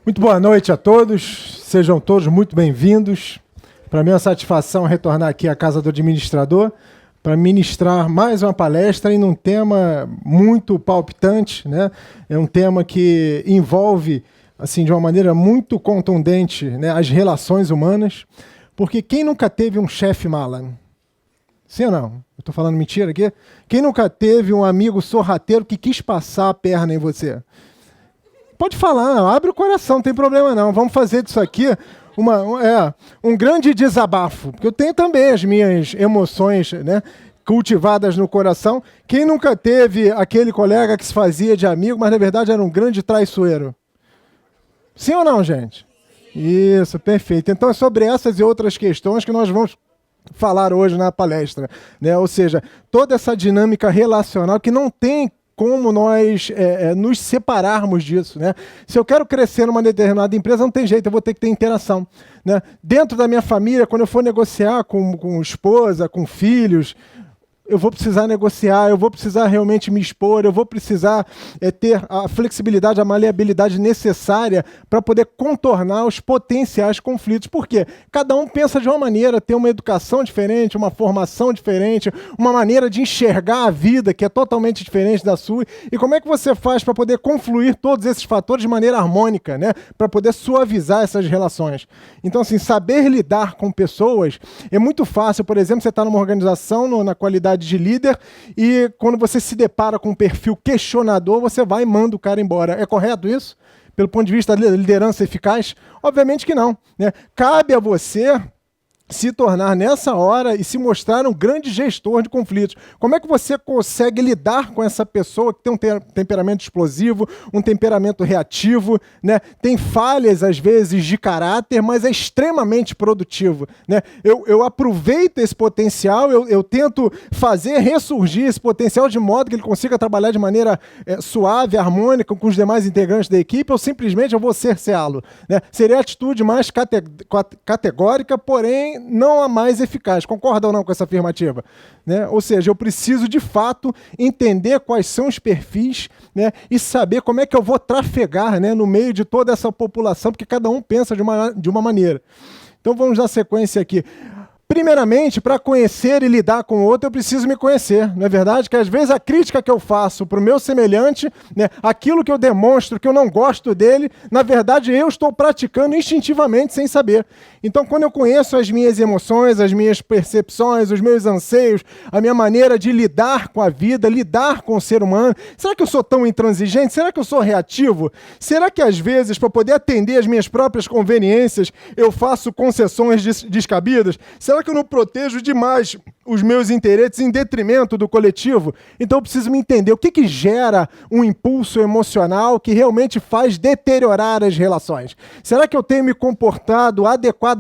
Muito boa noite a todos, sejam todos muito bem-vindos. Para mim é uma satisfação retornar aqui à Casa do Administrador para ministrar mais uma palestra em um tema muito palpitante, né? É um tema que envolve, assim, de uma maneira muito contundente, né, as relações humanas, porque quem nunca teve um chefe mala? Sim ou não? Eu estou falando mentira aqui? Quem nunca teve um amigo sorrateiro que quis passar a perna em você? Pode falar, abre o coração, não tem problema não. Vamos fazer disso aqui um grande desabafo, porque eu tenho também as minhas emoções, né, cultivadas no coração. Quem nunca teve aquele colega que se fazia de amigo, mas na verdade era um grande traiçoeiro? Sim ou não, gente? Isso, perfeito. Então é sobre essas e outras questões que nós vamos falar hoje na palestra, né? Ou seja, toda essa dinâmica relacional que não tem como nós nos separarmos disso, né? Se eu quero crescer numa determinada empresa, não tem jeito, eu vou ter que ter interação, né? Dentro da minha família, quando eu for negociar com esposa, com filhos, eu vou precisar negociar, eu vou precisar realmente me expor, eu vou precisar ter a flexibilidade, a maleabilidade necessária para poder contornar os potenciais conflitos. Por quê? Cada um pensa de uma maneira, tem uma educação diferente, uma formação diferente, uma maneira de enxergar a vida que é totalmente diferente da sua. E como é que você faz para poder confluir todos esses fatores de maneira harmônica, né? Para poder suavizar essas relações? Então, assim, saber lidar com pessoas é muito fácil. Por exemplo, você está numa organização, na qualidade de líder, e quando você se depara com um perfil questionador, você vai e manda o cara embora. É correto isso? Pelo ponto de vista da liderança eficaz? Obviamente que não, né? Cabe a você se tornar nessa hora e se mostrar um grande gestor de conflitos. Como é que você consegue lidar com essa pessoa que tem um temperamento explosivo, um temperamento reativo, né? Tem falhas, às vezes, de caráter, mas é extremamente produtivo, né? Eu aproveito esse potencial, eu tento fazer ressurgir esse potencial de modo que ele consiga trabalhar de maneira suave, harmônica com os demais integrantes da equipe, ou simplesmente eu vou cerceá-lo, né? Seria a atitude mais categórica, porém não a mais eficaz. Concorda ou não com essa afirmativa? Né? Ou seja, eu preciso, de fato, entender quais são os perfis, né, e saber como é que eu vou trafegar, né, no meio de toda essa população, porque cada um pensa de uma maneira. Então vamos dar sequência aqui. Primeiramente, para conhecer e lidar com o outro, eu preciso me conhecer. Não é verdade? Que às vezes a crítica que eu faço para o meu semelhante, né, aquilo que eu demonstro que eu não gosto dele, na verdade eu estou praticando instintivamente sem saber. Então, quando eu conheço as minhas emoções, as minhas percepções, os meus anseios, a minha maneira de lidar com a vida, lidar com o ser humano, será que eu sou tão intransigente? Será que eu sou reativo? Será que às vezes, para poder atender as minhas próprias conveniências, eu faço concessões descabidas? Será que eu não protejo demais os meus interesses em detrimento do coletivo? Então eu preciso me entender o que gera um impulso emocional que realmente faz deteriorar as relações. Será que eu tenho me comportado adequadamente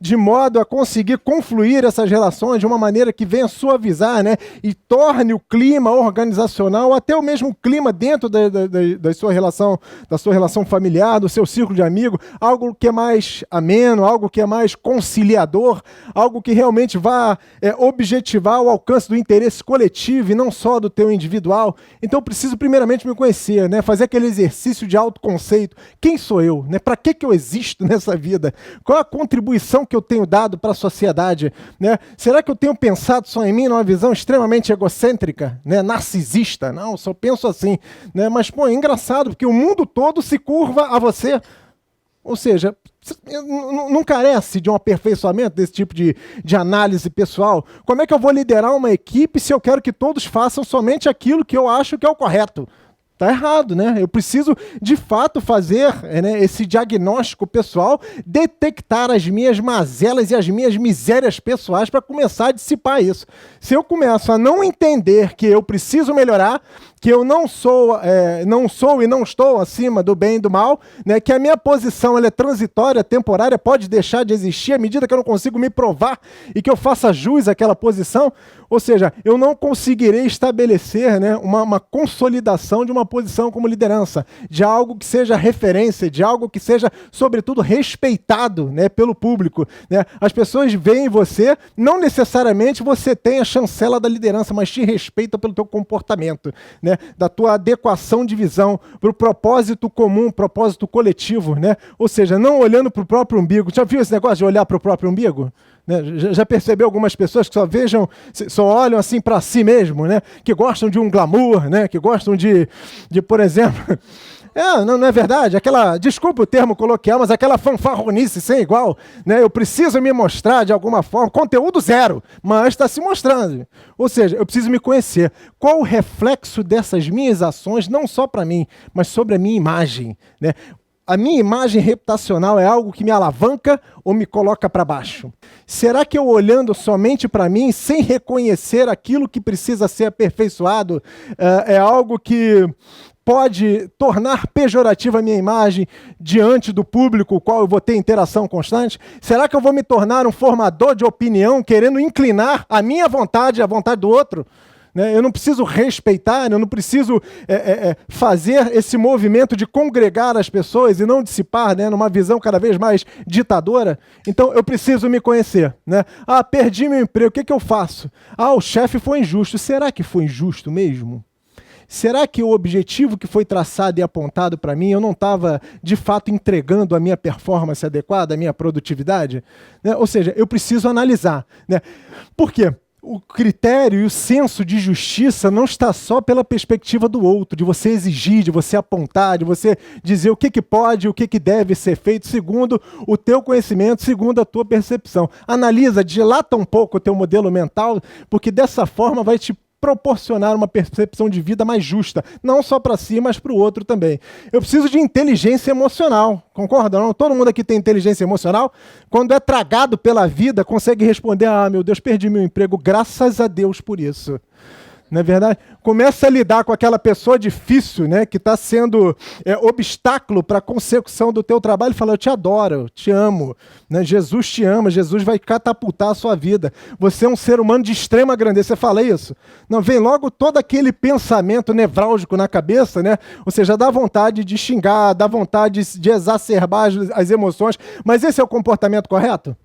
de modo a conseguir confluir essas relações de uma maneira que venha suavizar, né, e torne o clima organizacional, até o mesmo clima dentro da sua relação familiar, do seu círculo de amigos, algo que é mais ameno, algo que é mais conciliador, algo que realmente vá objetivar o alcance do interesse coletivo e não só do teu individual? Então eu preciso primeiramente me conhecer, né? Fazer aquele exercício de autoconceito. Quem sou eu? Né? Para que eu existo nessa vida? Qual a contribuição que eu tenho dado para a sociedade? Né? Será que eu tenho pensado só em mim numa visão extremamente egocêntrica, né? Narcisista? Não, só penso assim. Né? Mas, pô, é engraçado, porque o mundo todo se curva a você. Ou seja, não carece de um aperfeiçoamento desse tipo de análise pessoal? Como é que eu vou liderar uma equipe se eu quero que todos façam somente aquilo que eu acho que é o correto? Está errado, né? Eu preciso, de fato, fazer, né, esse diagnóstico pessoal, detectar as minhas mazelas e as minhas misérias pessoais para começar a dissipar isso. Se eu começo a não entender que eu preciso melhorar, que eu não sou e não estou acima do bem e do mal, né, que a minha posição ela é transitória, temporária, pode deixar de existir à medida que eu não consigo me provar e que eu faça jus àquela posição, ou seja, eu não conseguirei estabelecer, né, uma consolidação de uma posição como liderança, de algo que seja referência, de algo que seja, sobretudo, respeitado, né, pelo público. Né? As pessoas veem você, não necessariamente você tem a chancela da liderança, mas te respeitam pelo teu comportamento. Né? né? Da tua adequação de visão para o propósito comum, propósito coletivo, né? Ou seja, não olhando para o próprio umbigo. Já viu esse negócio de olhar para o próprio umbigo? Né? Já percebeu algumas pessoas que só olham assim para si mesmo, né? Que gostam de um glamour, né? Que gostam de por exemplo... não é verdade, desculpa o termo coloquial, mas aquela fanfarronice sem igual, né? Eu preciso me mostrar de alguma forma, conteúdo zero, mas está se mostrando. Ou seja, eu preciso me conhecer. Qual o reflexo dessas minhas ações, não só para mim, mas sobre a minha imagem, né? A minha imagem reputacional é algo que me alavanca ou me coloca para baixo? Será que eu olhando somente para mim, sem reconhecer aquilo que precisa ser aperfeiçoado, é algo que pode tornar pejorativa a minha imagem diante do público com o qual eu vou ter interação constante? Será que eu vou me tornar um formador de opinião, querendo inclinar a minha vontade à vontade do outro? Né? Eu não preciso respeitar, eu não preciso fazer esse movimento de congregar as pessoas e não dissipar, né, numa visão cada vez mais ditadora. Então, eu preciso me conhecer. Né? Perdi meu emprego, o que eu faço? O chefe foi injusto. Será que foi injusto mesmo? Será que o objetivo que foi traçado e apontado para mim, eu não estava, de fato, entregando a minha performance adequada, a minha produtividade? Né? Ou seja, eu preciso analisar. Né? Por quê? O critério e o senso de justiça não está só pela perspectiva do outro, de você exigir, de você apontar, de você dizer o que pode, o que deve ser feito, segundo o teu conhecimento, segundo a tua percepção. Analisa, dilata um pouco o teu modelo mental, porque dessa forma vai te proporcionar uma percepção de vida mais justa, não só para si, mas para o outro também. Eu preciso de inteligência emocional, concorda? Não? Todo mundo aqui tem inteligência emocional? Quando é tragado pela vida, consegue responder, meu Deus, perdi meu emprego, graças a Deus por isso. Não é verdade? Começa a lidar com aquela pessoa difícil, né, que está sendo obstáculo para a consecução do teu trabalho e fala, eu te adoro, eu te amo, né? Jesus te ama, Jesus vai catapultar a sua vida. Você é um ser humano de extrema grandeza. Você fala isso? Não, vem logo todo aquele pensamento nevrálgico na cabeça, né? Ou seja, dá vontade de xingar, dá vontade de exacerbar as emoções, mas esse é o comportamento correto?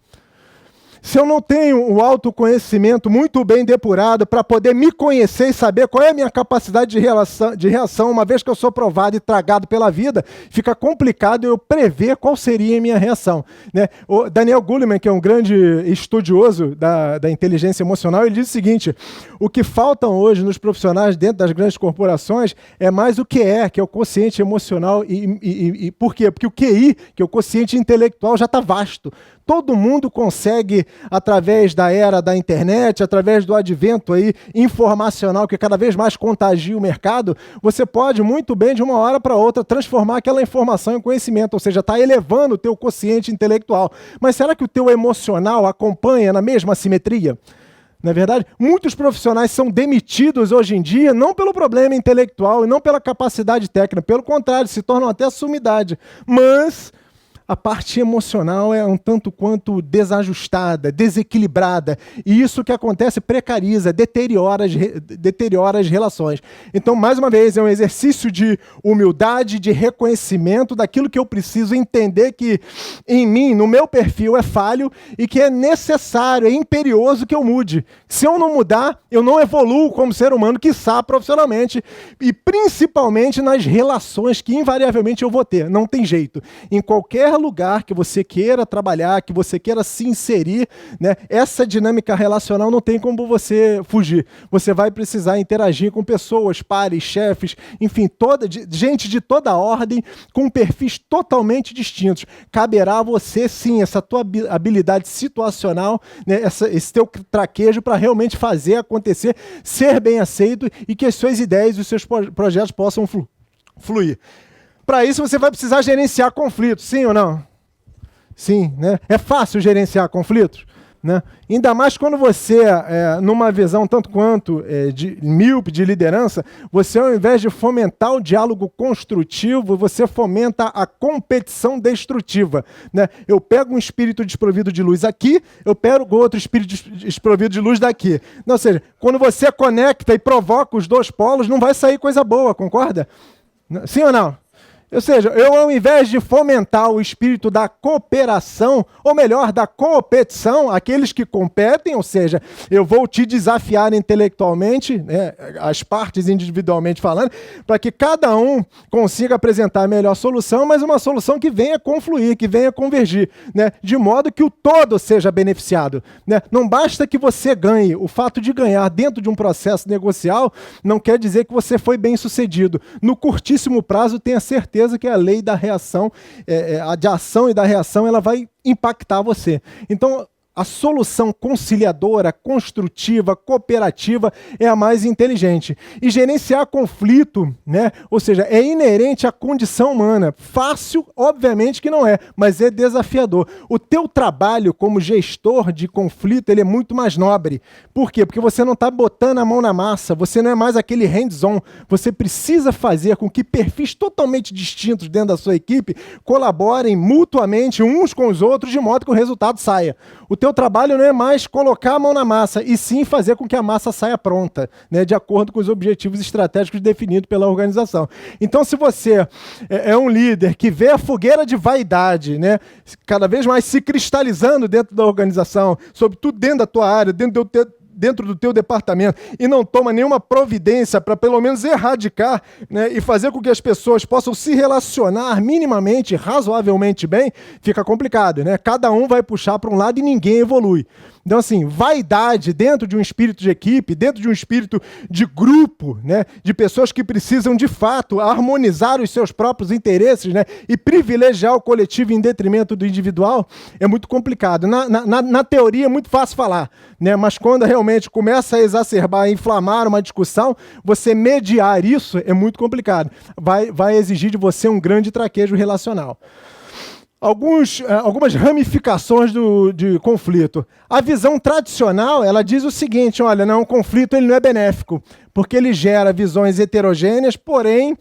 Se eu não tenho o autoconhecimento muito bem depurado para poder me conhecer e saber qual é a minha capacidade de reação, uma vez que eu sou provado e tragado pela vida, fica complicado eu prever qual seria a minha reação. Né? O Daniel Goleman, que é um grande estudioso da inteligência emocional, ele diz o seguinte, o que faltam hoje nos profissionais dentro das grandes corporações é mais o que é o consciente emocional. E por quê? Porque o QI, que é o consciente intelectual, já está vasto. Todo mundo consegue, através da era da internet, através do advento aí informacional que cada vez mais contagia o mercado, você pode muito bem, de uma hora para outra, transformar aquela informação em conhecimento, ou seja, está elevando o teu quociente intelectual. Mas será que o teu emocional acompanha na mesma simetria? Não é verdade? Muitos profissionais são demitidos hoje em dia não pelo problema intelectual e não pela capacidade técnica, pelo contrário, se tornam até sumidade. Mas a parte emocional é um tanto quanto desajustada, desequilibrada. E isso que acontece precariza, deteriora as relações. Então, mais uma vez, é um exercício de humildade, de reconhecimento daquilo que eu preciso entender que em mim, no meu perfil, é falho e que é necessário, é imperioso que eu mude. Se eu não mudar, eu não evoluo como ser humano, quiçá profissionalmente, e principalmente nas relações que invariavelmente eu vou ter. Não tem jeito. Em qualquer lugar que você queira trabalhar, que você queira se inserir, né, essa dinâmica relacional não tem como você fugir. Você vai precisar interagir com pessoas, pares, chefes, enfim, gente de toda ordem, com perfis totalmente distintos. Caberá a você, sim, essa tua habilidade situacional, né, esse teu traquejo para realmente fazer acontecer, ser bem aceito e que as suas ideias e os seus projetos possam fluir. Para isso, você vai precisar gerenciar conflitos, sim ou não? Sim, né? É fácil gerenciar conflitos, né? Ainda mais quando você, numa visão tanto quanto míope de liderança, você, ao invés de fomentar o diálogo construtivo, você fomenta a competição destrutiva, né? Eu pego um espírito desprovido de luz aqui, eu pego outro espírito desprovido de luz daqui. Não, ou seja, quando você conecta e provoca os dois polos, não vai sair coisa boa, concorda? Sim ou não? Ou seja, eu, ao invés de fomentar o espírito da cooperação, ou melhor, da competição, aqueles que competem, ou seja, eu vou te desafiar intelectualmente, né, as partes individualmente falando, para que cada um consiga apresentar a melhor solução, mas uma solução que venha confluir, que venha convergir, né, de modo que o todo seja beneficiado. Né? Não basta que você ganhe. O fato de ganhar dentro de um processo negocial não quer dizer que você foi bem sucedido. No curtíssimo prazo, tenha certeza que a lei da reação, a de ação e da reação, ela vai impactar você. Então, a solução conciliadora, construtiva, cooperativa é a mais inteligente. E gerenciar conflito, né? Ou seja, é inerente à condição humana. Fácil, obviamente que não é, mas é desafiador. O teu trabalho como gestor de conflito, ele é muito mais nobre. Por quê? Porque você não está botando a mão na massa, você não é mais aquele hands-on. Você precisa fazer com que perfis totalmente distintos dentro da sua equipe colaborem mutuamente uns com os outros, de modo que o resultado saia. O teu trabalho não é mais colocar a mão na massa, e sim fazer com que a massa saia pronta, né, de acordo com os objetivos estratégicos definidos pela organização. Então, se você é um líder que vê a fogueira de vaidade, né, cada vez mais se cristalizando dentro da organização, sobretudo dentro da tua área, dentro do teu departamento, e não toma nenhuma providência para pelo menos erradicar, né, e fazer com que as pessoas possam se relacionar minimamente, razoavelmente bem, fica complicado, né? Cada um vai puxar para um lado e ninguém evolui. Então, assim, vaidade dentro de um espírito de equipe, dentro de um espírito de grupo, né, de pessoas que precisam, de fato, harmonizar os seus próprios interesses, né, e privilegiar o coletivo em detrimento do individual, é muito complicado. Na teoria é muito fácil falar, né, mas quando realmente começa a exacerbar, a inflamar uma discussão, você mediar isso é muito complicado. Vai exigir de você um grande traquejo relacional. Algumas ramificações de conflito. A visão tradicional, ela diz o seguinte, olha, não, o conflito ele não é benéfico, porque ele gera visões heterogêneas, porém,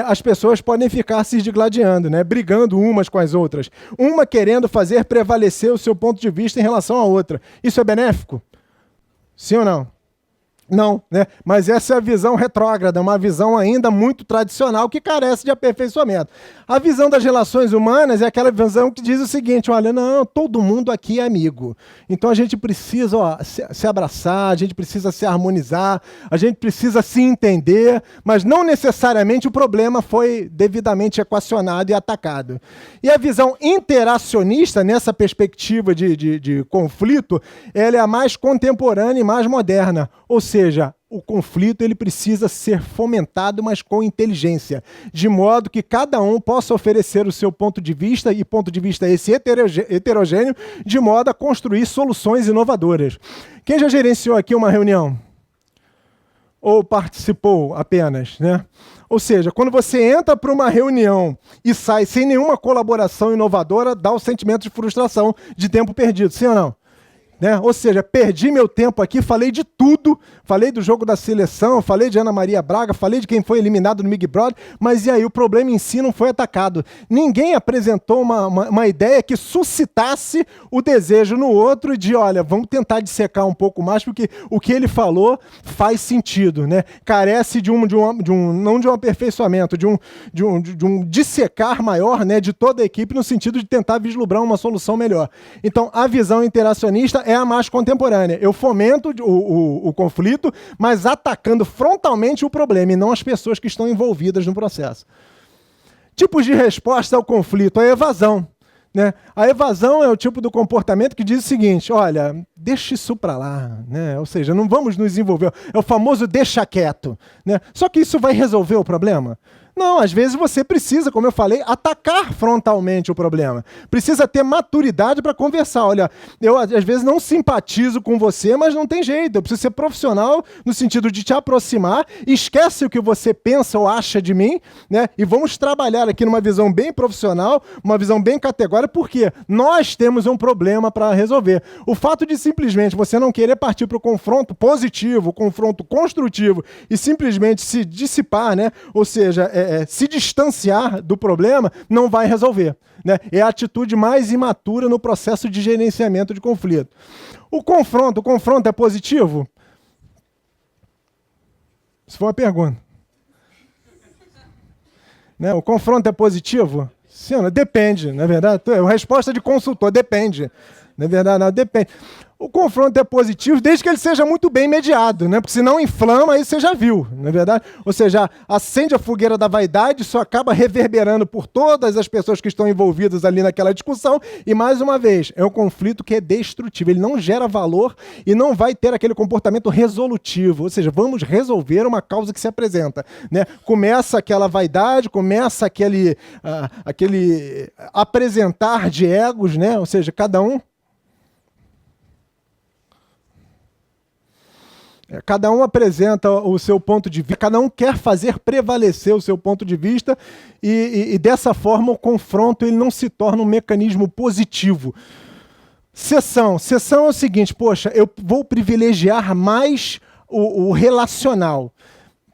as pessoas podem ficar se digladiando, né, brigando umas com as outras, uma querendo fazer prevalecer o seu ponto de vista em relação à outra. Isso é benéfico? Sim ou não? Não, né? Mas essa é a visão retrógrada, uma visão ainda muito tradicional que carece de aperfeiçoamento. A visão das relações humanas é aquela visão que diz o seguinte, olha, não, todo mundo aqui é amigo. Então a gente precisa se abraçar, a gente precisa se harmonizar, a gente precisa se entender, mas não necessariamente o problema foi devidamente equacionado e atacado. E a visão interacionista, nessa perspectiva de conflito, ela é a mais contemporânea e mais moderna. Ou seja, o conflito ele precisa ser fomentado, mas com inteligência, de modo que cada um possa oferecer o seu ponto de vista, e ponto de vista esse heterogêneo, de modo a construir soluções inovadoras. Quem já gerenciou aqui uma reunião? Ou participou apenas, né? Ou seja, quando você entra para uma reunião e sai sem nenhuma colaboração inovadora, dá o sentimento de frustração, de tempo perdido, sim ou não? Né? Ou seja, perdi meu tempo aqui, falei de tudo, falei do jogo da seleção, falei de Ana Maria Braga, falei de quem foi eliminado no Big Brother, mas e aí o problema em si não foi atacado. Ninguém apresentou uma ideia que suscitasse o desejo no outro de, olha, vamos tentar dissecar um pouco mais, porque o que ele falou faz sentido, né? Carece não de um aperfeiçoamento, de um dissecar maior, né, de toda a equipe, no sentido de tentar vislumbrar uma solução melhor. Então, a visão interacionista é a mais contemporânea. Eu fomento o conflito, mas atacando frontalmente o problema e não as pessoas que estão envolvidas no processo. Tipos de resposta ao conflito. A evasão. Né? A evasão é o tipo do comportamento que diz o seguinte, olha, deixa isso para lá, né? Ou seja, não vamos nos envolver. É o famoso deixa quieto. Né? Só que isso vai resolver o problema? Não, às vezes você precisa, como eu falei, atacar frontalmente o problema. Precisa ter maturidade para conversar. Olha, eu às vezes não simpatizo com você, mas não tem jeito. Eu preciso ser profissional no sentido de te aproximar. Esquece o que você pensa ou acha de mim, né? E vamos trabalhar aqui numa visão bem profissional, uma visão bem categórica, porque nós temos um problema para resolver. O fato de simplesmente você não querer partir para o confronto positivo, confronto construtivo e simplesmente se dissipar, né? Ou seja, se distanciar do problema, não vai resolver. Né? É a atitude mais imatura no processo de gerenciamento de conflito. O confronto é positivo? Isso foi uma pergunta. Né? O confronto é positivo? Sim, não? Depende, não é verdade? A resposta de consultor, depende. Não é verdade? Não, depende. O confronto é positivo desde que ele seja muito bem mediado, né? Porque se não inflama, aí você já viu, não é verdade? Ou seja, acende a fogueira da vaidade, isso acaba reverberando por todas as pessoas que estão envolvidas ali naquela discussão, e mais uma vez, é um conflito que é destrutivo, ele não gera valor e não vai ter aquele comportamento resolutivo, ou seja, vamos resolver uma causa que se apresenta, né? Começa aquela vaidade, começa aquele apresentar de egos, né? Ou seja, cada um apresenta o seu ponto de vista, cada um quer fazer prevalecer o seu ponto de vista e dessa forma o confronto ele não se torna um mecanismo positivo. Seção é o seguinte, poxa, eu vou privilegiar mais o relacional.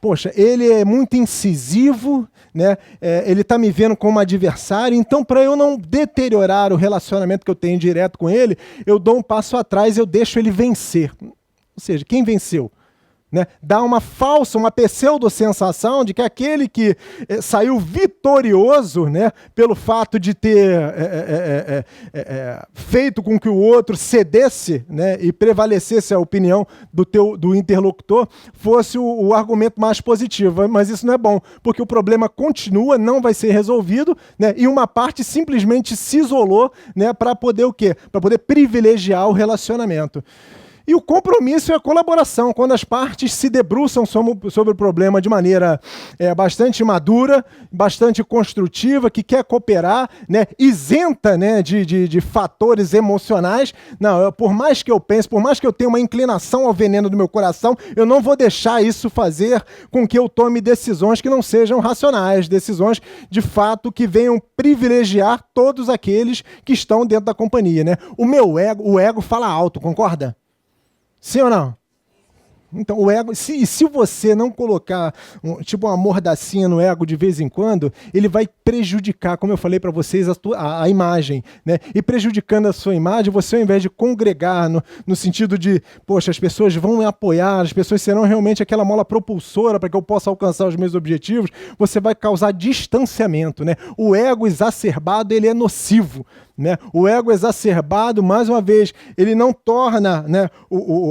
Poxa, ele é muito incisivo, né? Ele está me vendo como adversário, então para eu não deteriorar o relacionamento que eu tenho direto com ele, eu dou um passo atrás, eu deixo ele vencer. Ou seja, quem venceu? Né? Dá uma falsa, uma pseudo-sensação de que aquele que saiu vitorioso, né, pelo fato de ter feito com que o outro cedesse, né, e prevalecesse a opinião do interlocutor, fosse o argumento mais positivo. Mas isso não é bom, porque o problema continua, não vai ser resolvido, né, e uma parte simplesmente se isolou, né, para poder o quê? Para poder privilegiar o relacionamento. E o compromisso é a colaboração, quando as partes se debruçam sobre o problema de maneira bastante madura, bastante construtiva, que quer cooperar, né, isenta, né, de fatores emocionais. Não, por mais que eu pense, por mais que eu tenha uma inclinação ao veneno do meu coração, eu não vou deixar isso fazer com que eu tome decisões que não sejam racionais, decisões de fato que venham privilegiar todos aqueles que estão dentro da companhia, né? O ego fala alto, concorda? Sim ou não? Então, o ego, se você não colocar tipo uma mordacinha no ego de vez em quando, ele vai prejudicar, como eu falei para vocês, a imagem, né? E prejudicando a sua imagem, você ao invés de congregar no sentido de, poxa, as pessoas vão me apoiar, as pessoas serão realmente aquela mola propulsora para que eu possa alcançar os meus objetivos, você vai causar distanciamento, né? O ego exacerbado, ele é nocivo. Né? O ego exacerbado, mais uma vez, ele não torna, né,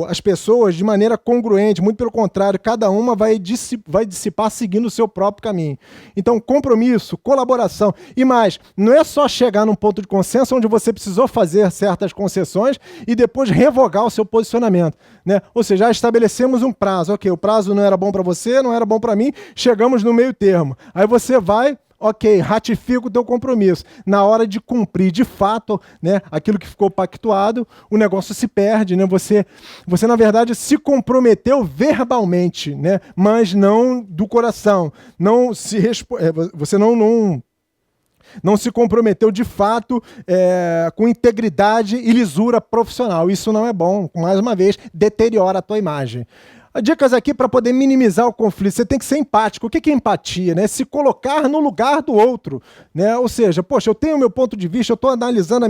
as pessoas de maneira congruente, muito pelo contrário, cada uma vai dissipar seguindo o seu próprio caminho. Então, compromisso, colaboração, e mais, não é só chegar num ponto de consenso onde você precisou fazer certas concessões e depois revogar o seu posicionamento. Né? Ou seja, já estabelecemos um prazo, ok, o prazo não era bom para você, não era bom para mim, chegamos no meio termo. Aí você vai... Ok, ratifica o teu compromisso. Na hora de cumprir de fato, né, aquilo que ficou pactuado, o negócio se perde. Né? Você na verdade, se comprometeu verbalmente, né, mas não do coração. Você não se comprometeu de fato com integridade e lisura profissional. Isso não é bom. Mais uma vez, deteriora a tua imagem. Dicas aqui para poder minimizar o conflito. Você tem que ser empático. O que é empatia? Né? Se colocar no lugar do outro. Né? Ou seja, poxa, eu tenho o meu ponto de vista, eu estou analisando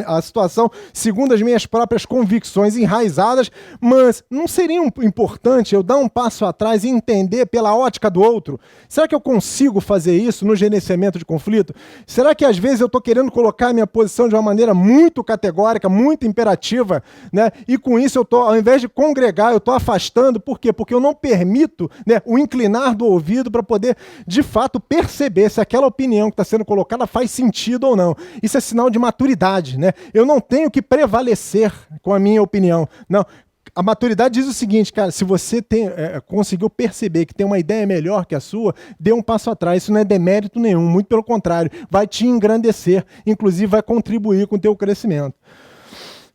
a situação segundo as minhas próprias convicções enraizadas, mas não seria importante eu dar um passo atrás e entender pela ótica do outro? Será que eu consigo fazer isso no gerenciamento de conflito? Será que às vezes eu estou querendo colocar a minha posição de uma maneira muito categórica, muito imperativa, né? E com isso eu estou, ao invés de congregar, eu estou afastando. Por quê? Porque eu não permito, né, o inclinar do ouvido para poder, de fato, perceber se aquela opinião que está sendo colocada faz sentido ou não. Isso é sinal de maturidade. Né? Eu não tenho que prevalecer com a minha opinião. Não. A maturidade diz o seguinte, cara, se você conseguiu perceber que tem uma ideia melhor que a sua, dê um passo atrás. Isso não é demérito nenhum, muito pelo contrário. Vai te engrandecer, inclusive vai contribuir com o teu crescimento.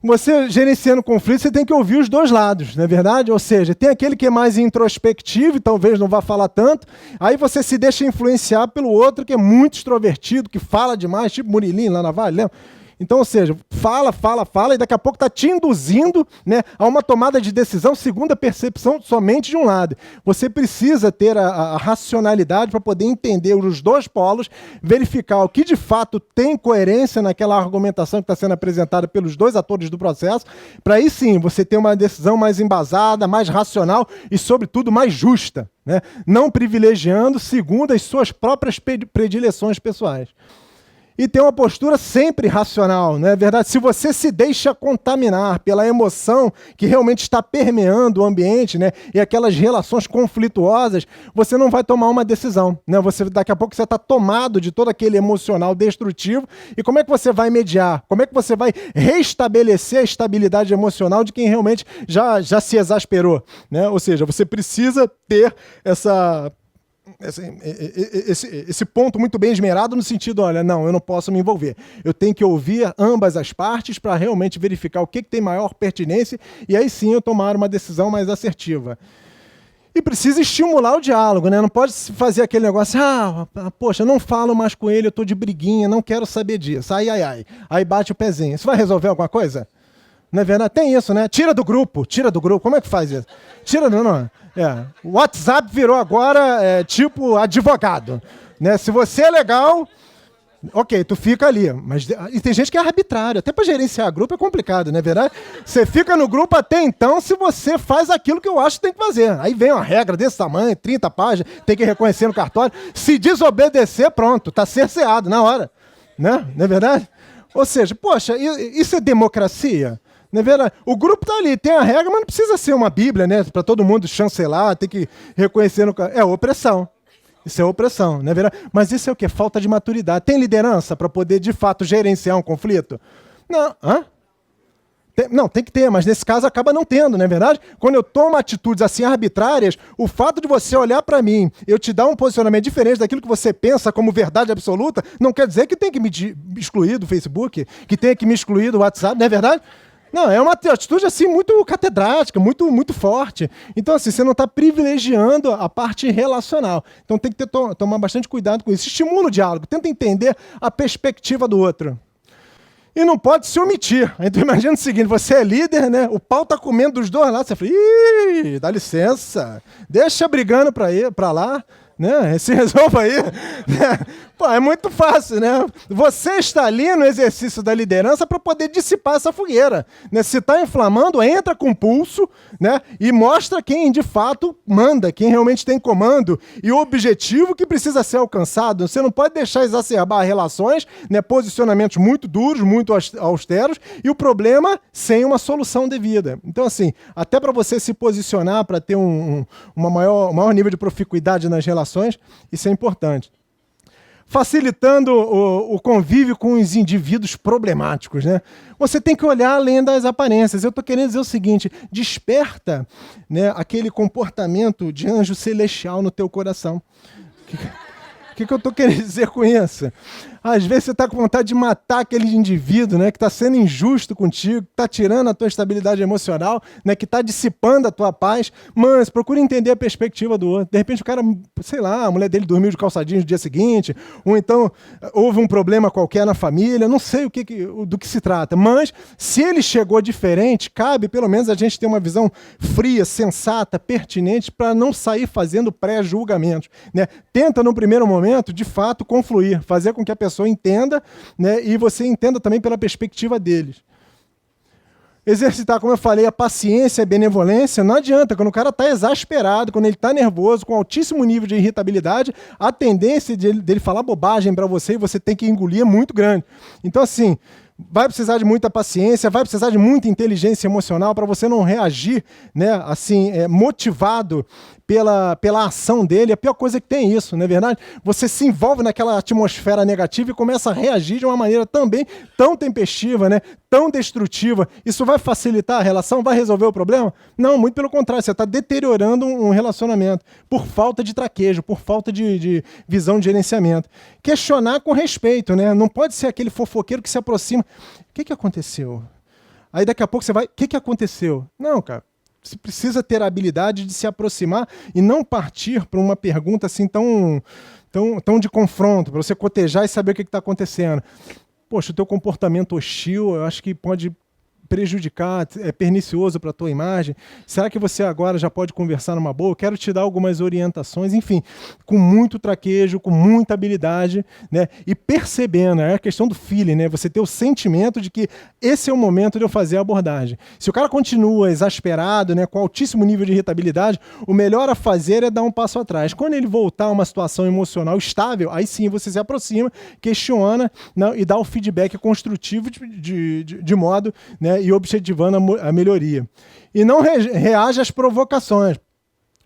Você gerenciando conflito, você tem que ouvir os dois lados, não é verdade? Ou seja, tem aquele que é mais introspectivo e talvez não vá falar tanto, aí você se deixa influenciar pelo outro que é muito extrovertido, que fala demais, tipo Murilinho lá na Vale, lembra? Então, ou seja, fala, e daqui a pouco está te induzindo, né, a uma tomada de decisão segundo a percepção somente de um lado. Você precisa ter a racionalidade para poder entender os dois polos, verificar o que de fato tem coerência naquela argumentação que está sendo apresentada pelos dois atores do processo, para aí sim você ter uma decisão mais embasada, mais racional e, sobretudo, mais justa, né? Não privilegiando segundo as suas próprias predileções pessoais. E ter uma postura sempre racional, não é verdade? Se você se deixa contaminar pela emoção que realmente está permeando o ambiente, né, e aquelas relações conflituosas, você não vai tomar uma decisão, né? Daqui a pouco você está tomado de todo aquele emocional destrutivo. E como é que você vai mediar? Como é que você vai restabelecer a estabilidade emocional de quem realmente já se exasperou, né? Ou seja, você precisa ter esse ponto muito bem esmerado no sentido, olha, não, eu não posso me envolver. Eu tenho que ouvir ambas as partes para realmente verificar o que tem maior pertinência e aí sim eu tomar uma decisão mais assertiva. E precisa estimular o diálogo, né? Não pode fazer aquele negócio, poxa, eu não falo mais com ele, eu estou de briguinha, não quero saber disso. Aí bate o pezinho. Isso vai resolver alguma coisa? Não é verdade? Tem isso, né? Tira do grupo. Como é que faz isso? Não. O WhatsApp virou agora tipo advogado, né? Se você é legal, ok, tu fica ali. E tem gente que é arbitrário. Até para gerenciar grupo é complicado, não é verdade? Você fica no grupo até então se você faz aquilo que eu acho que tem que fazer. Aí vem uma regra desse tamanho, 30 páginas, tem que reconhecer no cartório. Se desobedecer, pronto, tá cerceado na hora, né? Não é verdade? Ou seja, poxa, isso é democracia? Não é verdade? O grupo está ali, tem a regra, mas não precisa ser uma bíblia, né? Para todo mundo chancelar, tem que reconhecer no... É opressão. Isso é opressão, não é verdade? Mas isso é o quê? Falta de maturidade. Tem liderança para poder, de fato, gerenciar um conflito? Não. Não, tem que ter, mas nesse caso acaba não tendo, não é verdade? Quando eu tomo atitudes assim arbitrárias, o fato de você olhar para mim, eu te dar um posicionamento diferente daquilo que você pensa como verdade absoluta, não quer dizer que tem que me excluir do Facebook, que tem que me excluir do WhatsApp, não é verdade? Não, é uma atitude assim muito catedrática, muito forte. Então, assim, você não está privilegiando a parte relacional. Então tem que tomar bastante cuidado com isso. Estimula o diálogo, tenta entender a perspectiva do outro. E não pode se omitir. Então imagina o seguinte, você é líder, né? O pau tá comendo dos dois lados. Você fala, dá licença, deixa brigando para lá, né? Se resolva aí. Né? Pô, é muito fácil, né? Você está ali no exercício da liderança para poder dissipar essa fogueira. Né? Se está inflamando, entra com pulso, né? E mostra quem de fato manda, quem realmente tem comando e o objetivo que precisa ser alcançado. Você não pode deixar exacerbar relações, né? Posicionamentos muito duros, muito austeros e o problema sem uma solução devida. Então, assim, até para você se posicionar, para ter um maior nível de proficuidade nas relações, isso é importante. Facilitando o convívio com os indivíduos problemáticos, né? Você tem que olhar além das aparências. Eu estou querendo dizer o seguinte, desperta, né, aquele comportamento de anjo celestial no teu coração. O que eu estou querendo dizer com isso? Às vezes você está com vontade de matar aquele indivíduo, né, que está sendo injusto contigo, que está tirando a tua estabilidade emocional, né, que está dissipando a tua paz, mas procura entender a perspectiva do outro. De repente o cara, sei lá, a mulher dele dormiu de calçadinho no dia seguinte, ou então houve um problema qualquer na família, não sei do que se trata, mas se ele chegou diferente, cabe pelo menos a gente ter uma visão fria, sensata, pertinente, para não sair fazendo pré-julgamentos, né? Tenta no primeiro momento, de fato, confluir, fazer com que a pessoa entenda, né, e você entenda também pela perspectiva deles. Exercitar, como eu falei, a paciência e a benevolência, não adianta. Quando o cara está exasperado, quando ele está nervoso, com altíssimo nível de irritabilidade, a tendência dele falar bobagem para você e você tem que engolir é muito grande. Então, assim, vai precisar de muita paciência, vai precisar de muita inteligência emocional para você não reagir, né, assim, motivado pela ação dele. A pior coisa é que tem isso, não é verdade? Você se envolve naquela atmosfera negativa e começa a reagir de uma maneira também tão tempestiva, né, tão destrutiva. Isso vai facilitar a relação? Vai resolver o problema? Não, muito pelo contrário. Você está deteriorando um relacionamento por falta de traquejo, por falta de visão de gerenciamento. Questionar com respeito, né? Não pode ser aquele fofoqueiro que se aproxima. O que aconteceu? Aí daqui a pouco você vai... O que aconteceu? Não, cara. Você precisa ter a habilidade de se aproximar e não partir para uma pergunta assim tão de confronto, para você cotejar e saber o que está acontecendo. poxa, o teu comportamento hostil, eu acho que pode prejudicar, é pernicioso para a tua imagem? Será que você agora já pode conversar numa boa? Eu quero te dar algumas orientações, enfim, com muito traquejo, com muita habilidade, né? E percebendo, é a questão do feeling, né? Você ter o sentimento de que esse é o momento de eu fazer a abordagem. Se o cara continua exasperado, né, com altíssimo nível de irritabilidade, o melhor a fazer é dar um passo atrás. Quando ele voltar a uma situação emocional estável, aí sim você se aproxima, questiona, né, e dá o feedback construtivo de modo, né, e objetivando a melhoria. E não reage às provocações.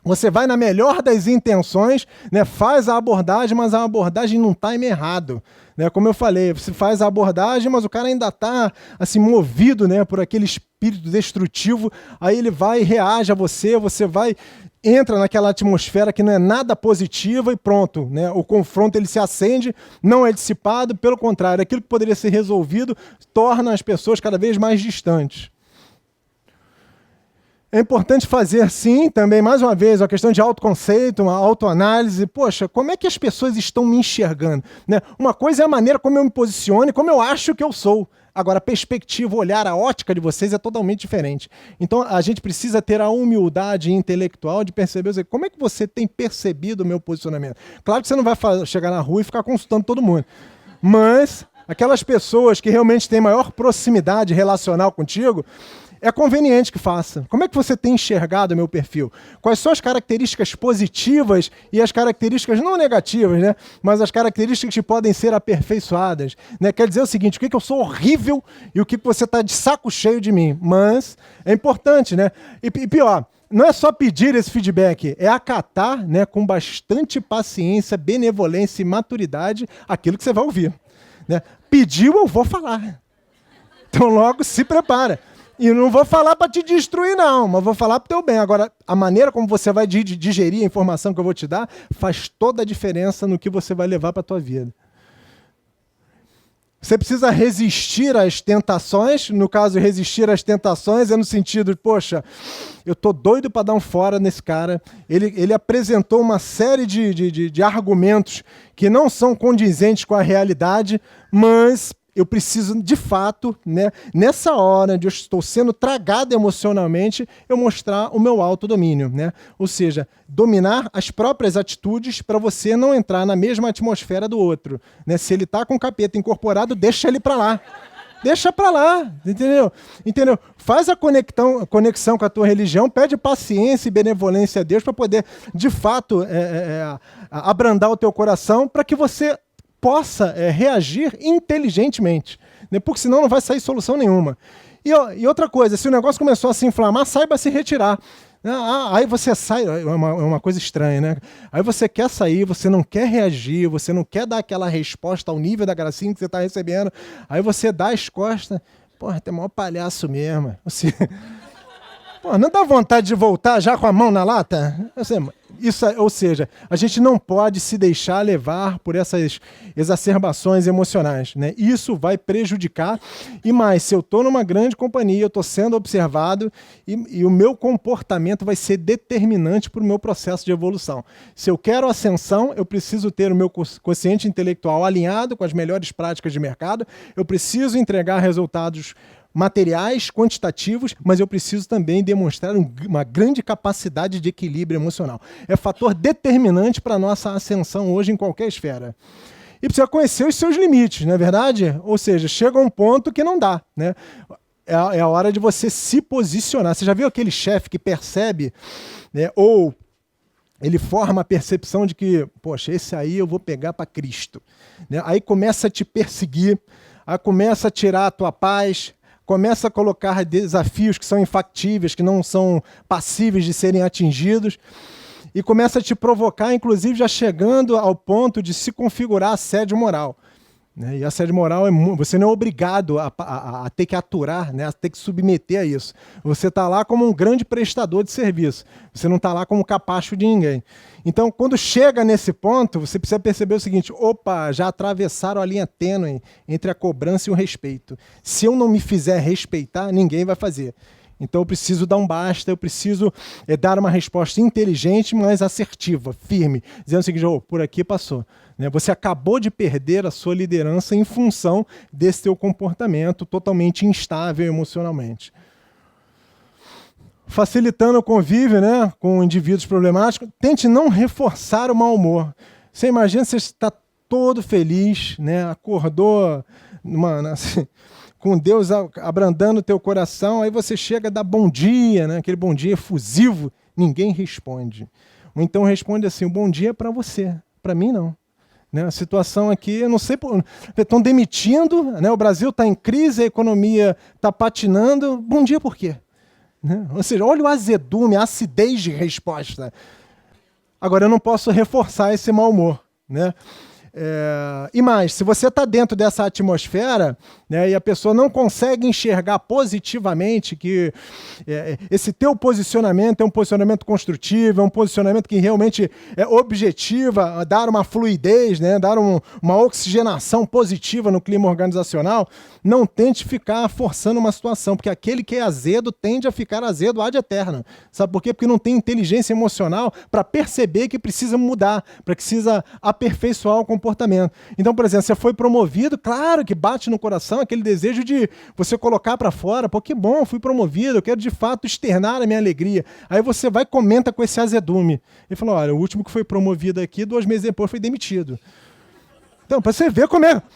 Você vai na melhor das intenções, né, faz a abordagem, mas a abordagem num time errado. Né? Como eu falei, você faz a abordagem, mas o cara ainda está assim, movido, né, por aquele espírito destrutivo, aí ele vai e reage a você, você vai, entra naquela atmosfera que não é nada positiva e pronto. Né? O confronto ele se acende, não é dissipado, pelo contrário, aquilo que poderia ser resolvido torna as pessoas cada vez mais distantes. É importante fazer, sim, também, mais uma vez, uma questão de autoconceito, uma autoanálise. Poxa, como é que as pessoas estão me enxergando? Né? Uma coisa é a maneira como eu me posiciono e como eu acho que eu sou. Agora, a perspectiva, o olhar, a ótica de vocês é totalmente diferente. Então, a gente precisa ter a humildade intelectual de perceber como é que você tem percebido o meu posicionamento. Claro que você não vai chegar na rua e ficar consultando todo mundo. Mas aquelas pessoas que realmente têm maior proximidade relacional contigo, é conveniente que faça. Como é que você tem enxergado o meu perfil? Quais são as características positivas e as características não negativas, né? Mas as características que podem ser aperfeiçoadas. Né? Quer dizer o seguinte, o que eu sou horrível e o que você está de saco cheio de mim. Mas é importante, né? E pior, não é só pedir esse feedback, é acatar, né, com bastante paciência, benevolência e maturidade aquilo que você vai ouvir. Né? Pediu, eu vou falar. Então logo se prepara. E eu não vou falar para te destruir, não, mas vou falar para o teu bem. Agora, a maneira como você vai digerir a informação que eu vou te dar faz toda a diferença no que você vai levar para a tua vida. Você precisa resistir às tentações. No caso, resistir às tentações é no sentido de, poxa, eu tô doido para dar um fora nesse cara. Ele apresentou uma série de argumentos que não são condizentes com a realidade, mas eu preciso, de fato, né, nessa hora onde eu estou sendo tragado emocionalmente, eu mostrar o meu autodomínio. Né? Ou seja, dominar as próprias atitudes para você não entrar na mesma atmosfera do outro. Né? Se ele está com o capeta incorporado, deixa ele para lá. Deixa para lá, entendeu? Faz a conexão com a tua religião, pede paciência e benevolência a Deus para poder, de fato, abrandar o teu coração para que você possa reagir inteligentemente, né? Porque senão não vai sair solução nenhuma. E outra coisa, se o negócio começou a se inflamar, saiba se retirar. Aí você sai, é uma coisa estranha, né? Aí você quer sair, você não quer reagir, você não quer dar aquela resposta ao nível da gracinha que você está recebendo, aí você dá as costas, porra, tem o maior palhaço mesmo. Você... Pô, não dá vontade de voltar já com a mão na lata? Ou seja, a gente não pode se deixar levar por essas exacerbações emocionais. Né? Isso vai prejudicar. E mais, se eu estou numa grande companhia, eu estou sendo observado e o meu comportamento vai ser determinante para o meu processo de evolução. Se eu quero ascensão, eu preciso ter o meu quociente intelectual alinhado com as melhores práticas de mercado, eu preciso entregar resultados materiais, quantitativos, mas eu preciso também demonstrar uma grande capacidade de equilíbrio emocional. É fator determinante para a nossa ascensão hoje em qualquer esfera. E precisa conhecer os seus limites, não é verdade? Ou seja, chega a um ponto que não dá. Né? É a hora de você se posicionar. Você já viu aquele chefe que percebe, né, ou ele forma a percepção de que, poxa, esse aí eu vou pegar para Cristo. Né? Aí começa a te perseguir, aí começa a tirar a tua paz, começa a colocar desafios que são infactíveis, que não são passíveis de serem atingidos, e começa a te provocar, inclusive já chegando ao ponto de se configurar assédio moral. Né? E assédio moral, você não é obrigado a ter que aturar, né? A ter que submeter a isso. Você está lá como um grande prestador de serviço, você não está lá como capacho de ninguém. Então, quando chega nesse ponto, você precisa perceber o seguinte, opa, já atravessaram a linha tênue entre a cobrança e o respeito. Se eu não me fizer respeitar, ninguém vai fazer. Então eu preciso dar um basta, eu preciso dar uma resposta inteligente, mas assertiva, firme, dizendo o seguinte: oh, por aqui passou. Né? Você acabou de perder a sua liderança em função desse teu comportamento totalmente instável emocionalmente. Facilitando o convívio, né, com indivíduos problemáticos, tente não reforçar o mau humor. Você imagina, você está todo feliz, né, acordou assim, com Deus abrandando o teu coração, aí você chega a dar bom dia, né, aquele bom dia efusivo, ninguém responde. Ou então responde assim: o bom dia é para você, para mim não. Né, a situação aqui, eu não sei, estão demitindo, né, o Brasil está em crise, a economia está patinando, bom dia por quê? Né? Ou seja, olha o azedume, a acidez de resposta. Agora, eu não posso reforçar esse mau humor. Né? E mais, se você está dentro dessa atmosfera, né, e a pessoa não consegue enxergar positivamente que esse teu posicionamento é um posicionamento construtivo, é um posicionamento que realmente objetiva dar uma fluidez, né, dar uma oxigenação positiva no clima organizacional, não tente ficar forçando uma situação, porque aquele que é azedo tende a ficar azedo ad eterno. Sabe por quê? Porque não tem inteligência emocional para perceber que precisa mudar, para que precisa aperfeiçoar o comportamento. Então, por exemplo, você foi promovido, claro que bate no coração aquele desejo de você colocar para fora: pô, que bom, fui promovido, eu quero de fato externar a minha alegria. Aí você vai e comenta com esse azedume. Ele falou: olha, o último que foi promovido aqui, 2 meses depois foi demitido. Então, para você ver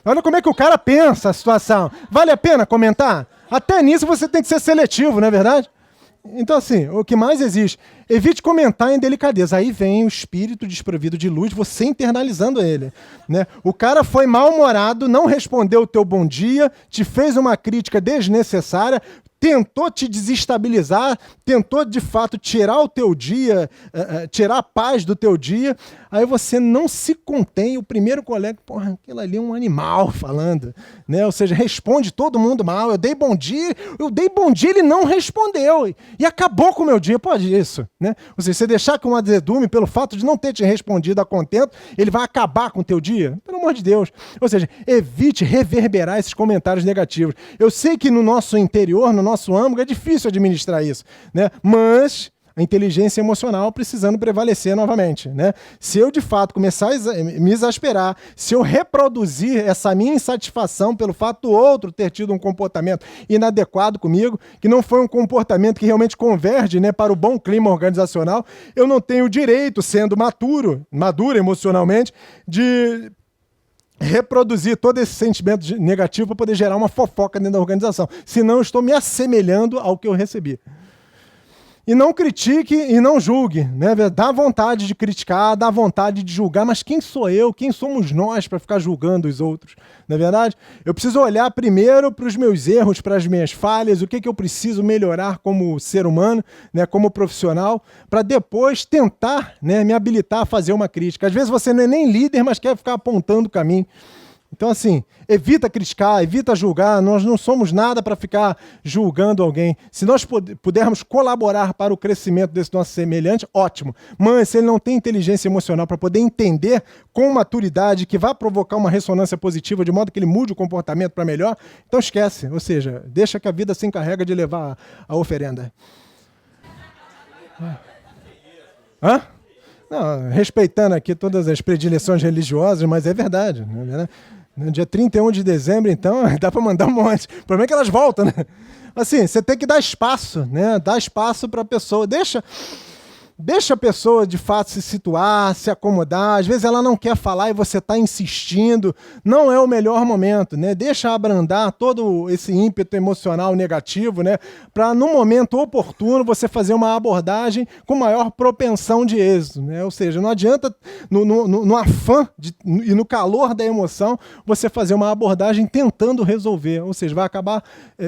olha como é que o cara pensa a situação. Vale a pena comentar? Até nisso você tem que ser seletivo, não é verdade? Então, assim, o que mais existe? Evite comentar em delicadeza. Aí vem o espírito desprovido de luz, você internalizando ele. Né? O cara foi mal-humorado, não respondeu o teu bom dia, te fez uma crítica desnecessária, tentou te desestabilizar, tentou de fato tirar o teu dia, tirar a paz do teu dia, aí você não se contém, o primeiro colega, porra, aquilo ali é um animal falando, né? Ou seja, responde todo mundo mal, eu dei bom dia, ele não respondeu, e acabou com o meu dia, pode isso, né? Ou seja, você deixar com um azedume pelo fato de não ter te respondido a contento, ele vai acabar com o teu dia? Pelo amor de Deus. Ou seja, evite reverberar esses comentários negativos. Eu sei que no nosso interior, no nosso âmago, é difícil administrar isso, né? Mas a inteligência emocional precisando prevalecer novamente, né? Se eu, de fato, começar a me exasperar, se eu reproduzir essa minha insatisfação pelo fato do outro ter tido um comportamento inadequado comigo, que não foi um comportamento que realmente converge, né, para o bom clima organizacional, eu não tenho o direito, sendo maduro emocionalmente, de reproduzir todo esse sentimento negativo para poder gerar uma fofoca dentro da organização. Senão eu estou me assemelhando ao que eu recebi. E não critique e não julgue, né? Dá vontade de criticar, dá vontade de julgar, mas quem sou eu, quem somos nós para ficar julgando os outros? Não é verdade? Eu preciso olhar primeiro para os meus erros, para as minhas falhas, o que eu preciso melhorar como ser humano, né, como profissional, para depois tentar, né, me habilitar a fazer uma crítica. Às vezes você não é nem líder, mas quer ficar apontando o caminho. Então, assim, evita criticar, evita julgar, nós não somos nada para ficar julgando alguém. Se nós pudermos colaborar para o crescimento desse nosso semelhante, ótimo. Mas se ele não tem inteligência emocional para poder entender com maturidade que vai provocar uma ressonância positiva, de modo que ele mude o comportamento para melhor, então esquece. Ou seja, deixa que a vida se encarrega de levar a oferenda. Hã? Não, respeitando aqui todas as predileções religiosas, mas é verdade, não é verdade? No dia 31 de dezembro, então, dá para mandar um monte. O problema é que elas voltam, né? Assim, você tem que dar espaço, né? Dar espaço para a pessoa. Deixa a pessoa, de fato, se situar, se acomodar. Às vezes ela não quer falar e você está insistindo. Não é o melhor momento, né? Deixa abrandar todo esse ímpeto emocional negativo, né? Para, no momento oportuno, você fazer uma abordagem com maior propensão de êxito, né? Ou seja, não adianta, no afã e no calor da emoção, você fazer uma abordagem tentando resolver. Ou seja, vai acabar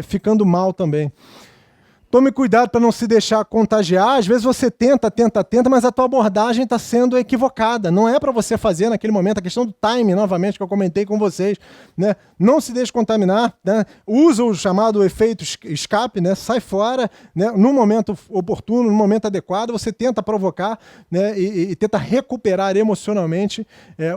ficando mal também. Tome cuidado para não se deixar contagiar. Às vezes você tenta, mas a tua abordagem está sendo equivocada. Não é para você fazer naquele momento. A questão do time, novamente, que eu comentei com vocês, né? Não se deixe contaminar, né? Usa o chamado efeito escape, né? Sai fora, né? No momento oportuno, no momento adequado, você tenta provocar, né? E tenta recuperar emocionalmente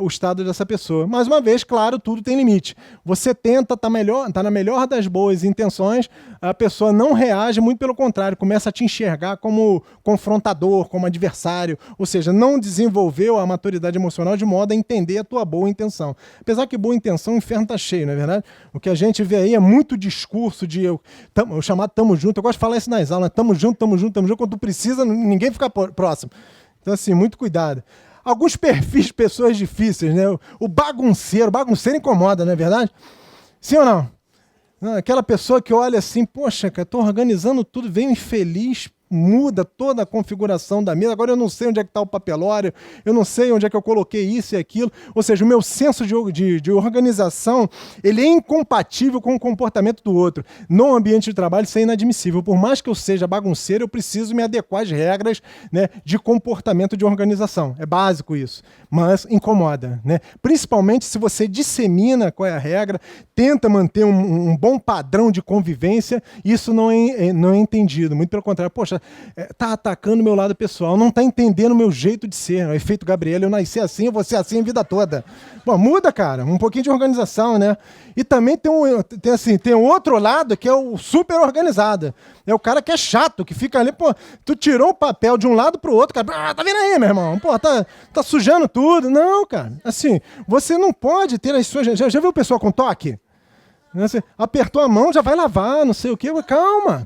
o estado dessa pessoa. Mais uma vez, claro, tudo tem limite. Você tenta, tá na melhor das boas intenções, a pessoa não reage, muito pelo pelo contrário, começa a te enxergar como confrontador, como adversário, ou seja, não desenvolveu a maturidade emocional de modo a entender a tua boa intenção. Apesar que boa intenção, o inferno está cheio, não é verdade? O que a gente vê aí é muito discurso de o chamado tamo junto. Eu gosto de falar isso nas aulas, tamo junto, tamo junto, tamo junto. Quando tu precisa, ninguém fica próximo. Então, assim, muito cuidado. Alguns perfis de pessoas difíceis, né? O bagunceiro incomoda, não é verdade? Sim ou não? Aquela pessoa que olha assim, poxa, cara, estou organizando tudo, venho infeliz, muda toda a configuração da mesa, agora eu não sei onde é que está o papelório, eu não sei onde é que eu coloquei isso e aquilo, ou seja, o meu senso de organização, ele é incompatível com o comportamento do outro. No ambiente de trabalho isso é inadmissível, por mais que eu seja bagunceiro, eu preciso me adequar às regras, né, de comportamento de organização, é básico isso, mas incomoda, né? Principalmente se você dissemina qual é a regra, tenta manter um bom padrão de convivência, isso não é entendido, muito pelo contrário, poxa, tá atacando o meu lado pessoal, não tá entendendo o meu jeito de ser. O efeito Gabriela, eu nasci assim, eu vou ser assim a vida toda. Bom, muda, cara, um pouquinho de organização, né? E também tem um outro lado que é o super organizado. É o cara que é chato, que fica ali, pô, tu tirou o papel de um lado pro outro, cara, tá vendo aí, meu irmão? Pô, tá sujando tudo. Não, cara, assim, você não pode ter as suas... Já viu o pessoal com toque? Você apertou a mão, já vai lavar, não sei o quê. Calma.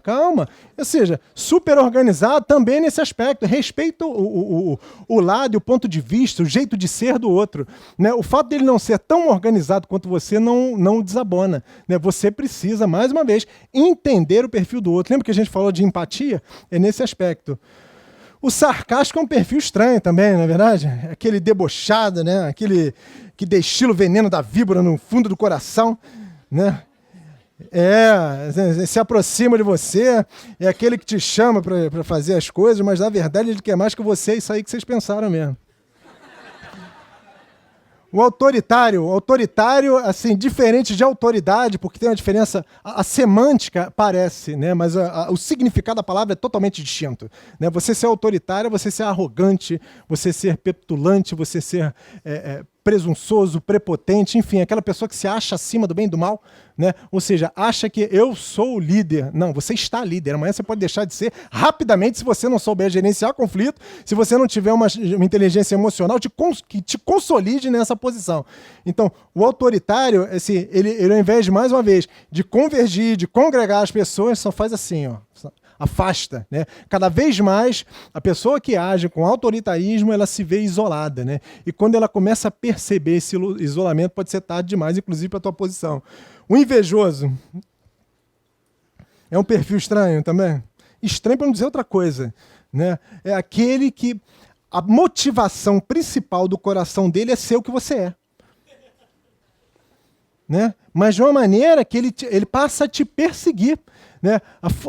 Ou seja, super organizado também nesse aspecto. Respeita o lado e o ponto de vista, o jeito de ser do outro. Né? O fato dele não ser tão organizado quanto você não o desabona. Né? Você precisa, mais uma vez, entender o perfil do outro. Lembra que a gente falou de empatia? É nesse aspecto. O sarcástico é um perfil estranho também, não é verdade? Aquele debochado, né? Aquele que destila o veneno da víbora no fundo do coração. Né? Se aproxima de você, é aquele que te chama para fazer as coisas, mas na verdade ele quer mais que você, é isso aí que vocês pensaram mesmo. O autoritário, assim, diferente de autoridade, porque tem uma diferença, a semântica parece, né? Mas o significado da palavra é totalmente distinto. Né? Você ser autoritário é você ser arrogante, você ser petulante, você ser presunçoso, prepotente, enfim, aquela pessoa que se acha acima do bem e do mal, né? Ou seja, acha que eu sou o líder. Não, você está líder. Amanhã você pode deixar de ser rapidamente se você não souber gerenciar conflito, se você não tiver uma inteligência emocional que te consolide nessa posição. Então, o autoritário, assim, ele ao invés de, mais uma vez, de convergir, de congregar as pessoas, só faz assim, ó. Afasta, né? Cada vez mais a pessoa que age com autoritarismo, ela se vê isolada, né? E quando ela começa a perceber esse isolamento, pode ser tarde demais, inclusive para a tua posição. O invejoso é um perfil estranho também. Estranho para não dizer outra coisa, né? É aquele que a motivação principal do coração dele é ser o que você é. Né? Mas de uma maneira que ele passa a te perseguir. Né?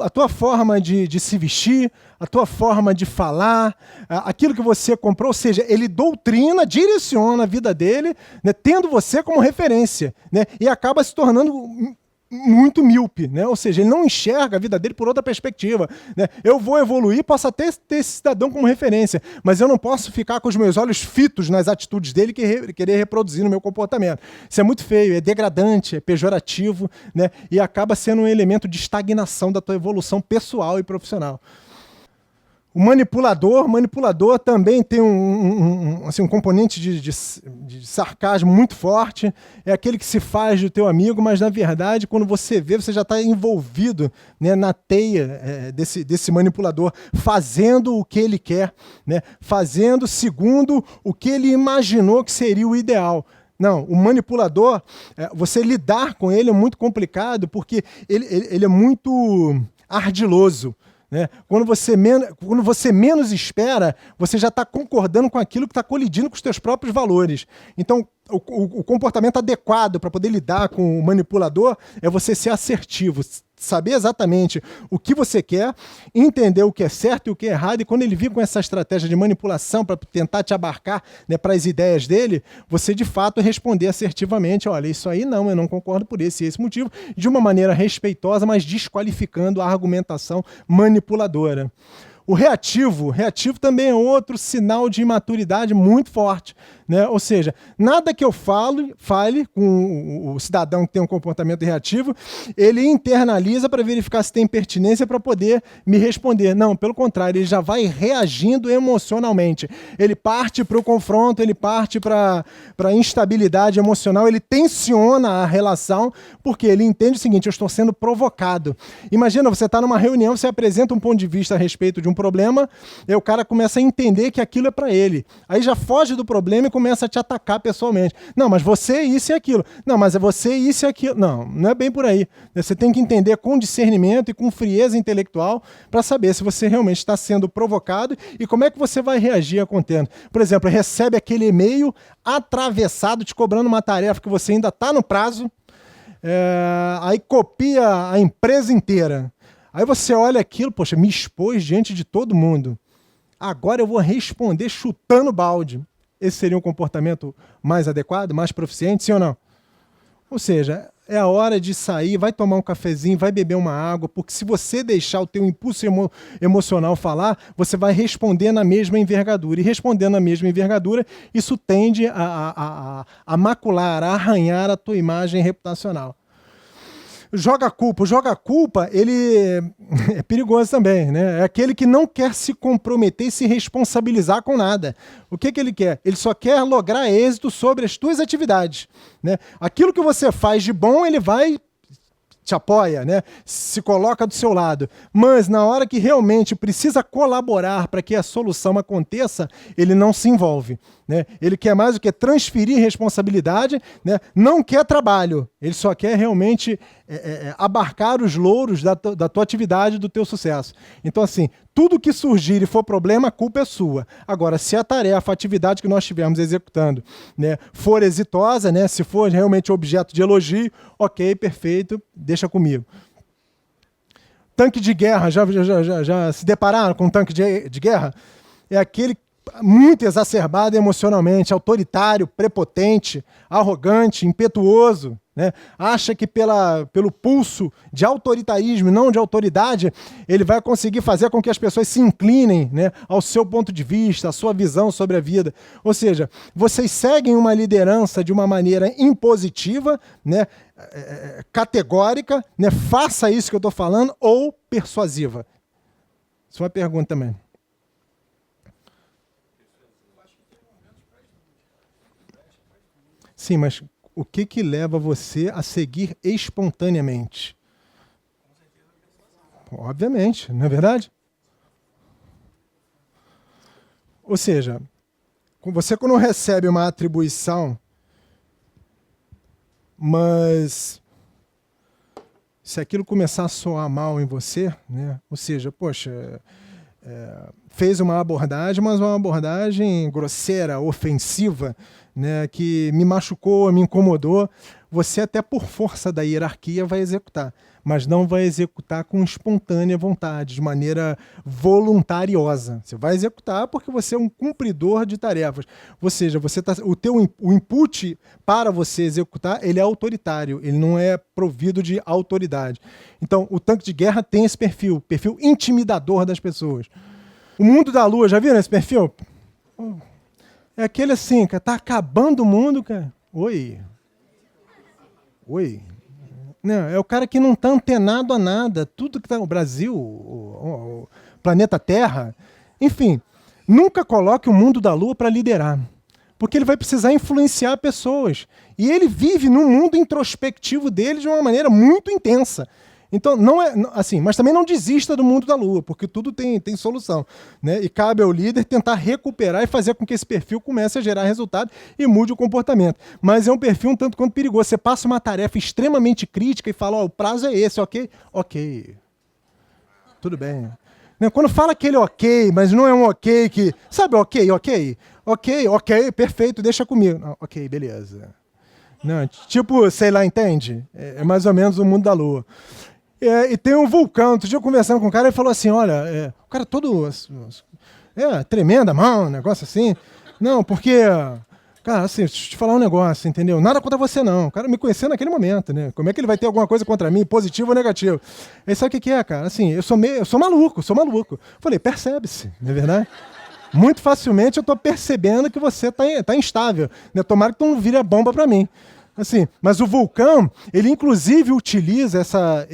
A tua forma de se vestir, a tua forma de falar, aquilo que você comprou, ou seja, ele doutrina, direciona a vida dele, né, tendo você como referência, né, e acaba se tornando muito míope, né? Ou seja, ele não enxerga a vida dele por outra perspectiva. Né? Eu vou evoluir, posso até ter esse cidadão como referência, mas eu não posso ficar com os meus olhos fitos nas atitudes dele e querer reproduzir no meu comportamento. Isso é muito feio, é degradante, é pejorativo, né? E acaba sendo um elemento de estagnação da tua evolução pessoal e profissional. O manipulador também tem um componente de sarcasmo muito forte. É aquele que se faz do teu amigo, mas, na verdade, quando você vê, você já está envolvido, né, na teia desse manipulador, fazendo o que ele quer, né, fazendo segundo o que ele imaginou que seria o ideal. Não, o manipulador, você lidar com ele é muito complicado, porque ele é muito ardiloso. Né? Quando você menos espera, você já está concordando com aquilo que está colidindo com os teus próprios valores. Então, o comportamento adequado para poder lidar com o manipulador é você ser assertivo, saber exatamente o que você quer, entender o que é certo e o que é errado, e quando ele vir com essa estratégia de manipulação para tentar te abarcar, né, para as ideias dele, você de fato responder assertivamente, olha, isso aí não, eu não concordo por esse e esse motivo, de uma maneira respeitosa, mas desqualificando a argumentação manipuladora. O reativo também é outro sinal de imaturidade muito forte, né? Ou seja, nada que eu fale com o cidadão que tem um comportamento reativo, ele internaliza para verificar se tem pertinência para poder me responder. Não, pelo contrário, ele já vai reagindo emocionalmente. Ele parte para o confronto, ele parte para a instabilidade emocional, ele tensiona a relação, porque ele entende o seguinte: eu estou sendo provocado. Imagina, você está numa reunião, você apresenta um ponto de vista a respeito de um problema, e o cara começa a entender que aquilo é para ele. Aí já foge do problema e começa a te atacar pessoalmente. Não, mas você, isso e aquilo. Não, mas é você, isso e aquilo. Não, não é bem por aí. Você tem que entender com discernimento e com frieza intelectual para saber se você realmente está sendo provocado e como é que você vai reagir a contento. Por exemplo, recebe aquele e-mail atravessado te cobrando uma tarefa que você ainda está no prazo, aí copia a empresa inteira. Aí você olha aquilo, poxa, me expôs diante de todo mundo. Agora eu vou responder chutando balde. Esse seria um comportamento mais adequado, mais proficiente, sim ou não? Ou seja, é a hora de sair, vai tomar um cafezinho, vai beber uma água, porque se você deixar o teu impulso emocional falar, você vai responder na mesma envergadura. E respondendo na mesma envergadura, isso tende a macular, a arranhar a tua imagem reputacional. O joga-culpa, ele é perigoso também, né? É aquele que não quer se comprometer e se responsabilizar com nada. O que ele quer? Ele só quer lograr êxito sobre as tuas atividades, né? Aquilo que você faz de bom, ele vai te apoia, né? Se coloca do seu lado. Mas na hora que realmente precisa colaborar para que a solução aconteça, ele não se envolve, né? Ele quer mais do que transferir responsabilidade, né? Não quer trabalho. Ele só quer realmente abarcar os louros da tua atividade, do teu sucesso. Então, assim, tudo que surgir e for problema, a culpa é sua. Agora, se a tarefa, a atividade que nós estivermos executando, né, for exitosa, né, se for realmente objeto de elogio, ok, perfeito, deixa comigo. Tanque de guerra, já se depararam com um tanque de guerra? É aquele muito exacerbado emocionalmente, autoritário, prepotente, arrogante, impetuoso, né? Acha que pelo pulso de autoritarismo e não de autoridade, ele vai conseguir fazer com que as pessoas se inclinem, né, ao seu ponto de vista, à sua visão sobre a vida. Ou seja, vocês seguem uma liderança de uma maneira impositiva, né, categórica, né, faça isso que eu estou falando, ou persuasiva? Isso é uma pergunta também. Sim, mas o que leva você a seguir espontaneamente? Obviamente, não é verdade? Ou seja, você quando recebe uma atribuição, mas se aquilo começar a soar mal em você, né? Ou seja, poxa, fez uma abordagem, mas uma abordagem grosseira, ofensiva, né, que me machucou, me incomodou, você até por força da hierarquia vai executar, mas não vai executar com espontânea vontade, de maneira voluntariosa. Você vai executar porque você é um cumpridor de tarefas. Ou seja, o input para você executar, ele é autoritário, ele não é provido de autoridade. Então, o tanque de guerra tem esse perfil intimidador das pessoas. O mundo da lua, já viram esse perfil? É aquele assim, cara, tá acabando o mundo, cara. Oi. Não, é o cara que não está antenado a nada. Tudo que está no Brasil, o planeta Terra, enfim, nunca coloque o mundo da lua para liderar. Porque ele vai precisar influenciar pessoas. E ele vive num mundo introspectivo dele de uma maneira muito intensa. Então, não é assim, mas também não desista do mundo da lua, porque tudo tem solução, né? E cabe ao líder tentar recuperar e fazer com que esse perfil comece a gerar resultado e mude o comportamento. Mas é um perfil um tanto quanto perigoso. Você passa uma tarefa extremamente crítica e fala, o prazo é esse, ok? Ok. Tudo bem. Quando fala aquele ok, mas não é um ok que... Sabe ok, perfeito, deixa comigo. Não, ok, beleza. Não, tipo, sei lá, entende? É mais ou menos o mundo da lua. E tem um vulcão. Outro dia eu conversando com um cara, ele falou assim, olha, o cara todo tremenda mão, um negócio assim. Não, porque Cara, assim, deixa eu te falar um negócio, entendeu? Nada contra você, não. O cara me conheceu naquele momento, né? Como é que ele vai ter alguma coisa contra mim, positivo ou negativo? Aí sabe o que é, cara? Assim, eu sou maluco, sou maluco. Falei, percebe-se, não é verdade? Muito facilmente eu tô percebendo que você tá instável, né? Tomara que tu não vire a bomba para mim. Assim, mas o vulcão, ele inclusive utiliza essa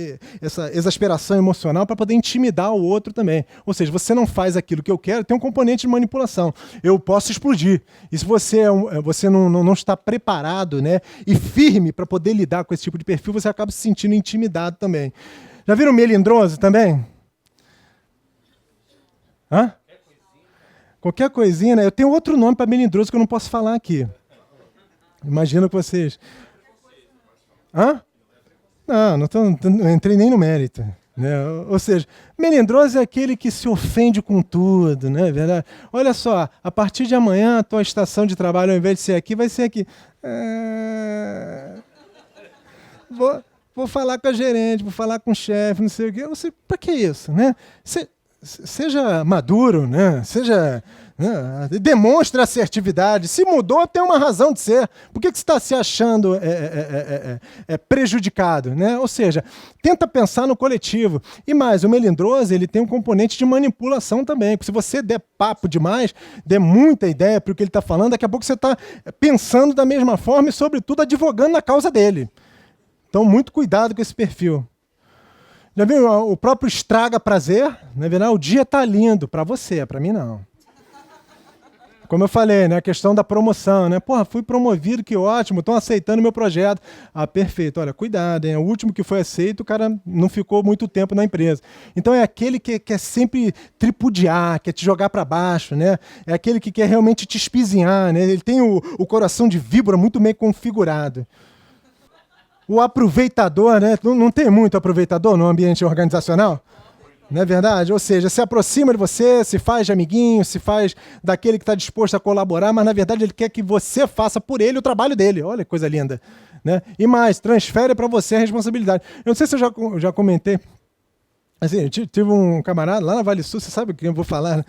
exasperação emocional para poder intimidar o outro também. Ou seja, você não faz aquilo que eu quero, tem um componente de manipulação. Eu posso explodir. E se você não está preparado, né, e firme para poder lidar com esse tipo de perfil, você acaba se sentindo intimidado também. Já viram melindroso também? Hã? Qualquer coisinha, né? Eu tenho outro nome para melindroso que eu não posso falar aqui. Imagino que vocês... Hã? Não entrei nem no mérito. Né? Ou seja, melindroso é aquele que se ofende com tudo, né? Verdade? Olha só, a partir de amanhã a tua estação de trabalho, ao invés de ser aqui, vai ser aqui. Vou falar com a gerente, vou falar com o chefe, não sei o quê. Para que isso, né? Seja maduro, né? Demonstre assertividade. Se mudou, tem uma razão de ser. Por que você está se achando prejudicado? Né? Ou seja, tenta pensar no coletivo. E mais, o melindroso ele tem um componente de manipulação também. Porque se você der papo demais, der muita ideia para o que ele está falando, daqui a pouco você está pensando da mesma forma e, sobretudo, advogando na causa dele. Então, muito cuidado com esse perfil. Já viu o próprio estraga prazer? Não é verdade? O dia está lindo para você, para mim não. Como eu falei, né, a questão da promoção, né? Porra, fui promovido, que ótimo, estão aceitando meu projeto. Ah, perfeito. Olha, cuidado, hein? O último que foi aceito, o cara não ficou muito tempo na empresa. Então é aquele que quer sempre tripudiar, quer te jogar para baixo, né? É aquele que quer realmente te espizinhar, né? Ele tem o coração de víbora muito bem configurado. O aproveitador, né? Não tem muito aproveitador no ambiente organizacional? Não é verdade? Ou seja, se aproxima de você, se faz de amiguinho, se faz daquele que está disposto a colaborar, mas na verdade ele quer que você faça por ele o trabalho dele. Olha que coisa linda. Né? E mais, transfere para você a responsabilidade. Eu não sei se eu já comentei. Assim, eu tive um camarada lá na Vale Sul, você sabe o que eu vou falar, né?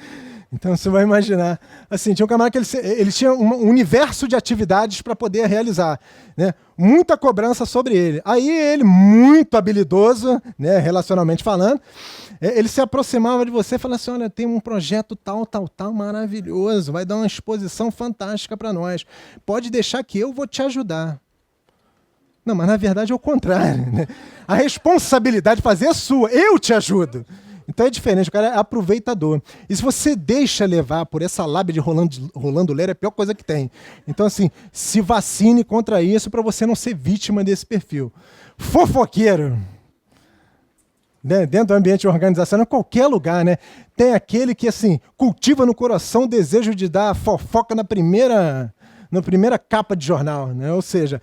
Então você vai imaginar. Assim, tinha um camarada que ele tinha um universo de atividades para poder realizar, né? Muita cobrança sobre ele. Aí ele, muito habilidoso, né, relacionalmente falando, ele se aproximava de você e falava assim, olha, tem um projeto tal, maravilhoso, vai dar uma exposição fantástica para nós. Pode deixar que eu vou te ajudar. Não, mas na verdade é o contrário, né? A responsabilidade de fazer é sua, eu te ajudo. Então é diferente, o cara é aproveitador. E se você deixa levar por essa lábia de rolando leira, é a pior coisa que tem. Então, assim, se vacine contra isso para você não ser vítima desse perfil. Fofoqueiro. Né? Dentro do ambiente organizacional, em qualquer lugar, né? Tem aquele que, assim, cultiva no coração o desejo de dar fofoca na primeira capa de jornal, né? Ou seja...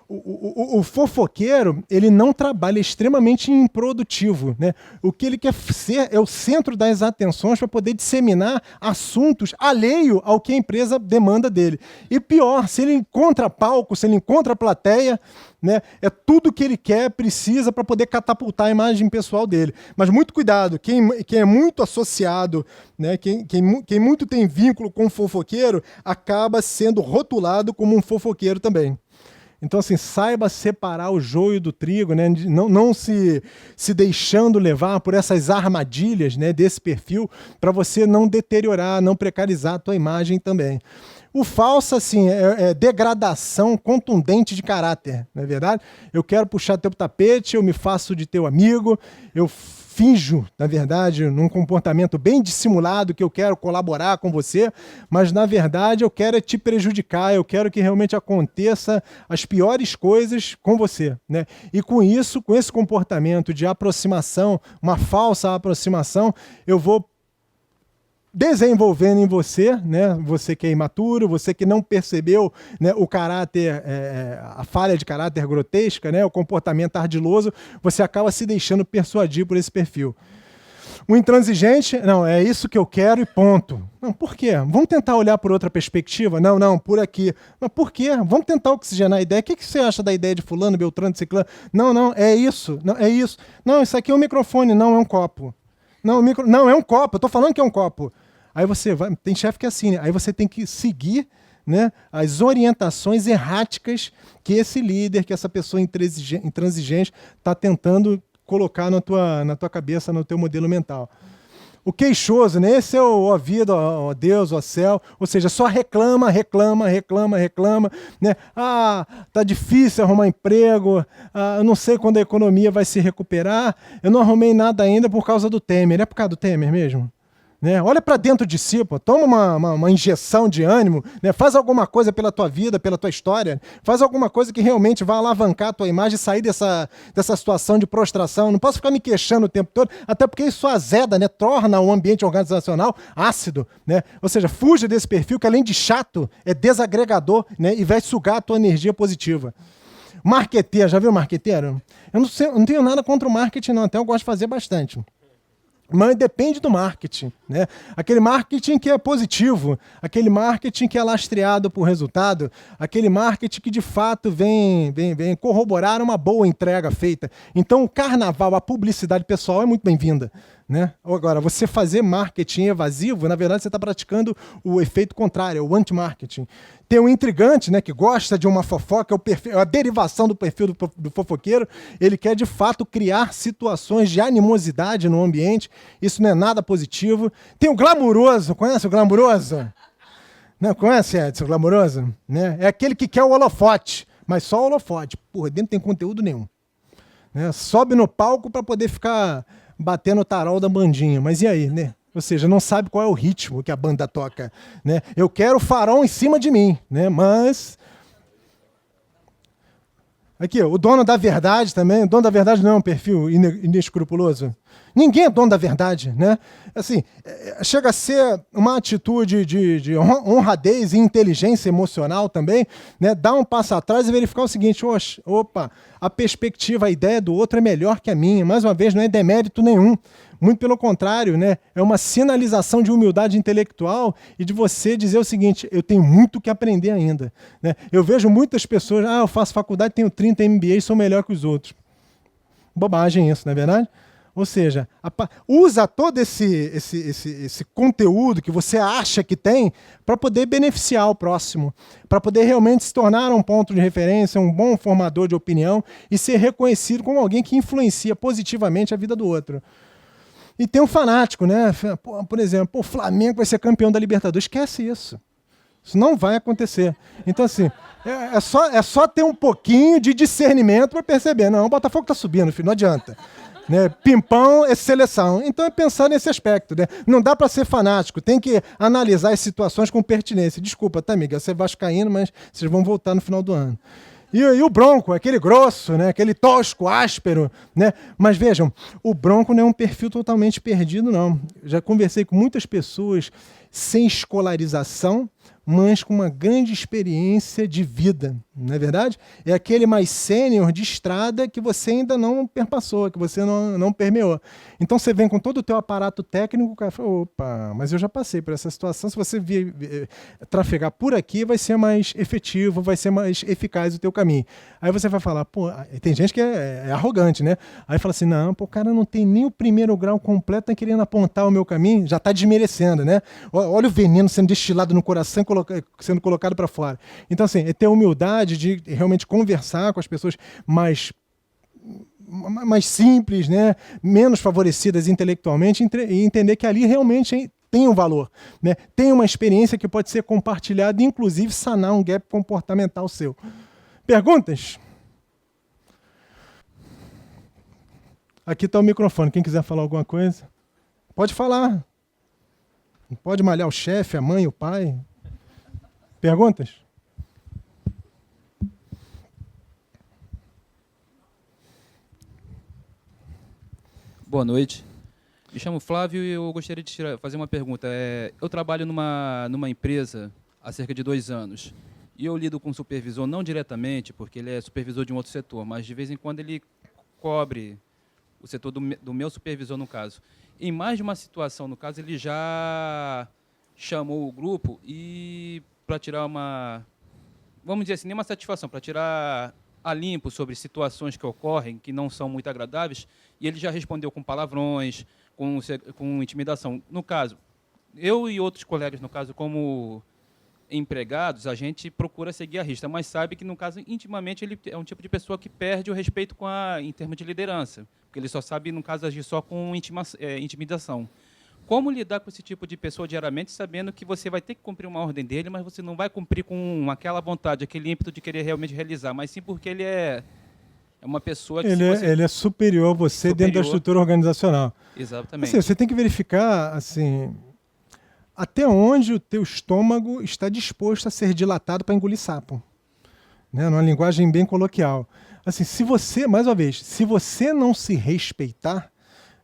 O fofoqueiro, ele não trabalha, é extremamente improdutivo, né? O que ele quer ser é o centro das atenções para poder disseminar assuntos alheio ao que a empresa demanda dele. E pior, se ele encontra palco, se ele encontra plateia, né, é tudo que ele quer, precisa para poder catapultar a imagem pessoal dele. Mas muito cuidado, quem é muito associado, né, quem muito tem vínculo com o fofoqueiro, acaba sendo rotulado como um fofoqueiro também. Então, assim, saiba separar o joio do trigo, né? Não se deixando levar por essas armadilhas, né, desse perfil, para você não deteriorar, não precarizar a tua imagem também. O falso, assim, é degradação contundente de caráter, não é verdade? Eu quero puxar teu tapete, eu me faço de teu amigo, eu finjo, na verdade, num comportamento bem dissimulado que eu quero colaborar com você, mas, na verdade, eu quero te prejudicar, eu quero que realmente aconteça as piores coisas com você, né? E com isso, com esse comportamento de aproximação, uma falsa aproximação, eu vou desenvolvendo em você, né? Você que é imaturo, você que não percebeu, né, o caráter, a falha de caráter grotesca, né, o comportamento ardiloso, você acaba se deixando persuadir por esse perfil. O intransigente, não, é isso que eu quero e ponto. Não, por quê? Vamos tentar olhar por outra perspectiva? Não, por aqui. Mas por quê? Vamos tentar oxigenar a ideia. O que você acha da ideia de fulano, beltrano, ciclano? Não, é isso. Não, é isso. Não, isso aqui é um microfone, não é um copo. Não, é um copo. Eu estou falando que é um copo. Aí você vai, tem chefe que é assim, né? Aí você tem que seguir, né, as orientações erráticas que esse líder, que essa pessoa intransigente está tentando colocar na tua cabeça, no teu modelo mental. O queixoso, né? Esse é o ó vida, ó Deus, ó céu. Ou seja, só reclama, né? Ah, tá difícil arrumar emprego. Ah, eu não sei quando a economia vai se recuperar. Eu não arrumei nada ainda por causa do Temer. É por causa do Temer mesmo? Né? Olha para dentro de si, pô. Toma uma injeção de ânimo, né? Faz alguma coisa pela tua vida, pela tua história, faz alguma coisa que realmente vai alavancar a tua imagem e sair dessa situação de prostração. Não posso ficar me queixando o tempo todo, até porque isso azeda, né? Torna o ambiente organizacional ácido, né? Ou seja, fuja desse perfil que, além de chato, é desagregador, né? E vai sugar a tua energia positiva. Marqueteiro, já viu marqueteiro? Eu não tenho nada contra o marketing, não, até eu gosto de fazer bastante. Mas depende do marketing, né? Aquele marketing que é positivo, aquele marketing que é lastreado por resultado, aquele marketing que de fato vem corroborar uma boa entrega feita. Então o carnaval, a publicidade pessoal é muito bem-vinda, né? Agora, você fazer marketing evasivo, na verdade você está praticando o efeito contrário, o anti-marketing. Tem o intrigante, né, que gosta de uma fofoca, a derivação do perfil do fofoqueiro, ele quer de fato criar situações de animosidade no ambiente, isso não é nada positivo. Tem o glamuroso, conhece o glamuroso? Não, conhece, Edson, o glamuroso? Né? É aquele que quer o holofote, mas só o holofote, porra, dentro não tem conteúdo nenhum. Né? Sobe no palco para poder ficar batendo o tarol da bandinha, mas e aí, né? Ou seja, não sabe qual é o ritmo que a banda toca, né? Eu quero o farol em cima de mim, né? Mas aqui, o dono da verdade também. O dono da verdade não é um perfil inescrupuloso. Ninguém é dono da verdade, né? Assim, chega a ser uma atitude de honradez e inteligência emocional também, né? Dar um passo atrás e verificar o seguinte: opa, a perspectiva, a ideia do outro é melhor que a minha. Mais uma vez, não é demérito nenhum. Muito pelo contrário, né? É uma sinalização de humildade intelectual e de você dizer o seguinte: eu tenho muito que aprender ainda. Né? Eu vejo muitas pessoas, eu faço faculdade, tenho 30 MBA e sou melhor que os outros. Bobagem isso, não é verdade? Ou seja, usa todo esse conteúdo que você acha que tem para poder beneficiar o próximo, para poder realmente se tornar um ponto de referência, um bom formador de opinião e ser reconhecido como alguém que influencia positivamente a vida do outro. E tem um fanático, né? Por exemplo, o Flamengo vai ser campeão da Libertadores. Esquece isso. Isso não vai acontecer. Então, assim, é só ter um pouquinho de discernimento para perceber. Não, o Botafogo está subindo, filho, não adianta. Né? Pimpão é seleção. Então é pensar nesse aspecto. Né? Não dá para ser fanático, tem que analisar as situações com pertinência. Desculpa, tá, amiga? Você é vascaíno, mas vocês vão voltar no final do ano. E o bronco, aquele grosso, né? Aquele tosco, áspero. Né? Mas vejam, o bronco não é um perfil totalmente perdido, não. Já conversei com muitas pessoas sem escolarização, mas com uma grande experiência de vida, não é verdade? É aquele mais sênior de estrada que você ainda não perpassou, que você não permeou. Então você vem com todo o teu aparato técnico, o cara fala, opa, mas eu já passei por essa situação, se você trafegar por aqui, vai ser mais efetivo, vai ser mais eficaz o teu caminho. Aí você vai falar, pô, tem gente que é arrogante, né? Aí fala assim, não, pô, o cara não tem nem o primeiro grau completo, tá querendo apontar o meu caminho, já tá desmerecendo, né? Olha o veneno sendo destilado no coração, sendo colocado para fora. Então, assim, é ter humildade de realmente conversar com as pessoas mais simples, né? Menos favorecidas intelectualmente e entender que ali realmente tem um valor, né? Tem uma experiência que pode ser compartilhada e, inclusive, sanar um gap comportamental seu. Perguntas? Aqui está o microfone. Quem quiser falar alguma coisa, pode falar. Pode malhar o chefe, a mãe, o pai. Perguntas? Boa noite. Me chamo Flávio e eu gostaria de fazer uma pergunta. Eu trabalho numa empresa há cerca de 2 anos e eu lido com um supervisor, não diretamente, porque ele é supervisor de um outro setor, mas de vez em quando ele cobre o setor do meu supervisor, no caso. Em mais de uma situação, no caso, ele já chamou o grupo e para tirar vamos dizer assim, nenhuma satisfação, para tirar a limpo sobre situações que ocorrem, que não são muito agradáveis, e ele já respondeu com palavrões, com intimidação. No caso, eu e outros colegas, no caso, como empregados, a gente procura seguir a risca, mas sabe que, no caso, intimamente, ele é um tipo de pessoa que perde o respeito em termos de liderança, porque ele só sabe, no caso, agir só com intimidação. Como lidar com esse tipo de pessoa diariamente, sabendo que você vai ter que cumprir uma ordem dele, mas você não vai cumprir com aquela vontade, aquele ímpeto de querer realmente realizar, mas sim porque ele é uma pessoa que... Ele é superior a você dentro da estrutura organizacional. Exatamente. Assim, você tem que verificar assim, até onde o teu estômago está disposto a ser dilatado para engolir sapo. Né? Numa linguagem bem coloquial. Assim, se você, mais uma vez, se você não se respeitar,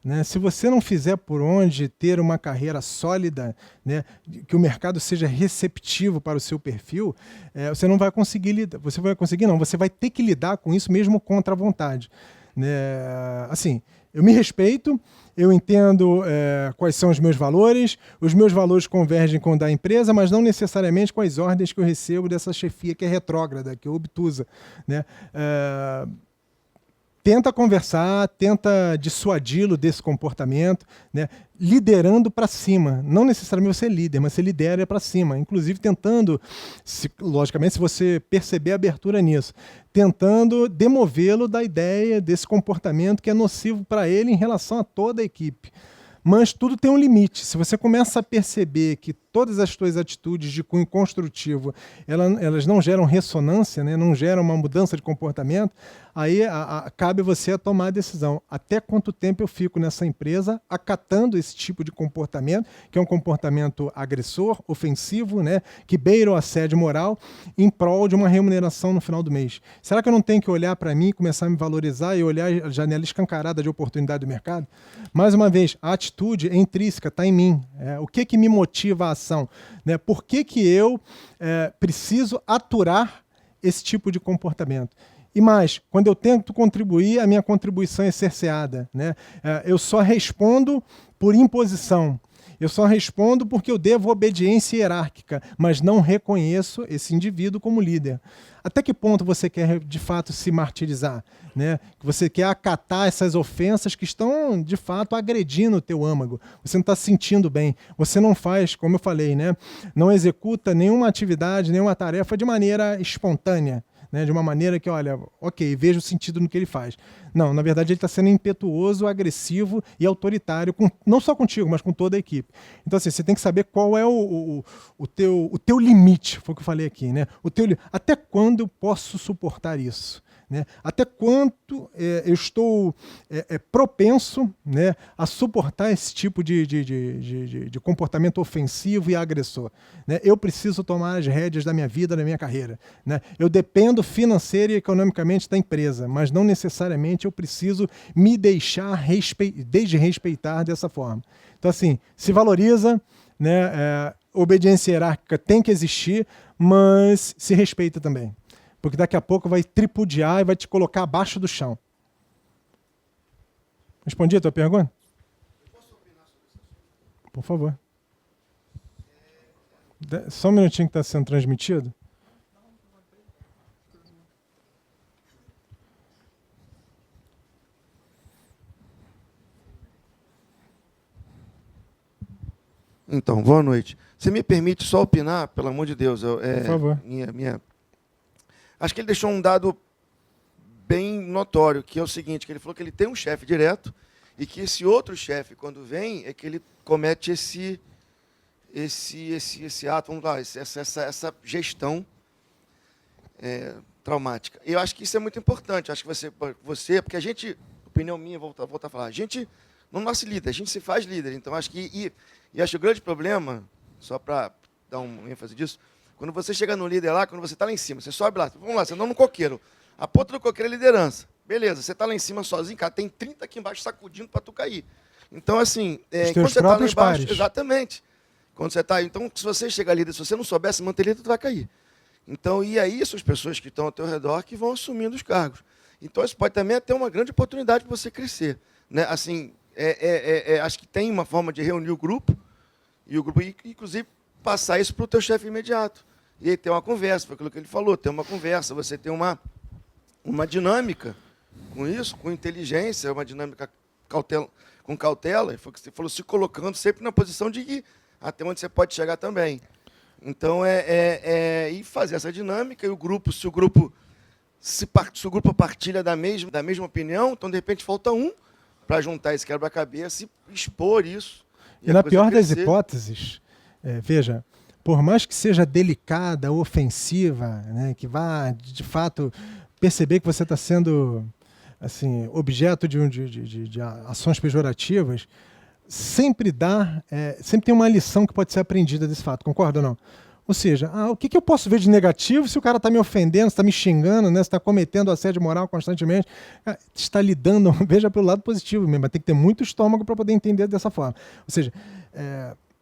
né, se você não fizer por onde ter uma carreira sólida, né, que o mercado seja receptivo para o seu perfil, você não vai conseguir lidar. Você vai conseguir, não, você vai ter que lidar com isso mesmo contra a vontade. Né? Assim, eu me respeito, eu entendo quais são os meus valores convergem com o da empresa, mas não necessariamente com as ordens que eu recebo dessa chefia que é retrógrada, que é obtusa. Né? Tenta conversar, tenta dissuadi-lo desse comportamento, né? Liderando para cima. Não necessariamente você é líder, mas você lidera para cima. Inclusive tentando, logicamente, se você perceber abertura nisso, tentando demovê-lo da ideia desse comportamento que é nocivo para ele em relação a toda a equipe. Mas tudo tem um limite. Se você começa a perceber que todas as suas atitudes de cunho construtivo, elas não geram ressonância, né? Não geram uma mudança de comportamento, aí cabe você a tomar a decisão. Até quanto tempo eu fico nessa empresa acatando esse tipo de comportamento, que é um comportamento agressor, ofensivo, né? Que beira o assédio moral, em prol de uma remuneração no final do mês? Será que eu não tenho que olhar para mim, começar a me valorizar e olhar a janela escancarada de oportunidade do mercado? Mais uma vez, a atitude é intrínseca, está em mim. O que me motiva a ação? Né? Por que eu preciso aturar esse tipo de comportamento? E mais, quando eu tento contribuir, a minha contribuição é cerceada. Né? Eu só respondo por imposição. Eu só respondo porque eu devo obediência hierárquica, mas não reconheço esse indivíduo como líder. Até que ponto você quer, de fato, se martirizar? Né? Você quer acatar essas ofensas que estão, de fato, agredindo o teu âmago. Você não está se sentindo bem. Você não faz, como eu falei, né? Não executa nenhuma atividade, nenhuma tarefa de maneira espontânea. Né, de uma maneira que, olha, ok, vejo sentido no que ele faz. Não, na verdade ele está sendo impetuoso, agressivo e autoritário, não só contigo, mas com toda a equipe. Então, assim, você tem que saber qual é o teu limite, foi o que eu falei aqui. Né? Até quando eu posso suportar isso? Né? Até quanto eu estou propenso, né, a suportar esse tipo de comportamento ofensivo e agressor? Né? Eu preciso tomar as rédeas da minha vida, da minha carreira. Né? Eu dependo financeira e economicamente da empresa, mas não necessariamente eu preciso me deixar desrespeitar dessa forma. Então, assim, se valoriza, né, obediência hierárquica tem que existir, mas se respeita também. Porque daqui a pouco vai tripudiar e vai te colocar abaixo do chão. Respondi a tua pergunta? Posso opinar sobre isso? Por favor. Só um minutinho que está sendo transmitido. Então, boa noite. Você me permite só opinar, pelo amor de Deus? Por favor. Acho que ele deixou um dado bem notório, que é o seguinte, que ele falou que ele tem um chefe direto e que esse outro chefe, quando vem, é que ele comete esse ato, vamos lá, essa gestão traumática. E eu acho que isso é muito importante. Acho que você, porque a gente, opinião minha, vou voltar a falar, a gente não nasce líder, a gente se faz líder. Então, acho que, e acho que o grande problema, só para dar um ênfase disso, quando você chega no líder lá, quando você está lá em cima, você sobe lá, vamos lá, você anda no coqueiro. A ponta do coqueiro é liderança. Beleza, você está lá em cima sozinho, cara, tem 30 aqui embaixo sacudindo para tu cair. Então, assim, quando você está lá embaixo, pares. exatamente. Quando você está, então, se você chegar líder, se você não souber se manter líder, tu vai cair. Então, e aí, são as pessoas que estão ao teu redor que vão assumindo os cargos. Então, isso pode também ter uma grande oportunidade para você crescer. Né? Assim, acho que tem uma forma de reunir o grupo, e o grupo, inclusive, passar isso para o teu chefe imediato. E aí ter uma conversa, foi aquilo que ele falou, ter uma conversa, você tem uma dinâmica com isso, com inteligência, uma dinâmica com cautela, e foi o que você falou, se colocando sempre na posição de ir até onde você pode chegar também. Então, e fazer essa dinâmica, e o grupo, se o grupo partilha da mesma opinião, então, de repente, falta um para juntar esse quebra-cabeça e expor isso. E na pior das hipóteses, veja, por mais que seja delicada, ofensiva, né, que vá, de fato, perceber que você está sendo assim, objeto de ações pejorativas, sempre tem uma lição que pode ser aprendida desse fato, concorda ou não? Ou seja, o que eu posso ver de negativo se o cara está me ofendendo, está me xingando, né, se está cometendo assédio moral constantemente, está lidando, veja pelo lado positivo mesmo, mas tem que ter muito estômago para poder entender dessa forma. Ou seja,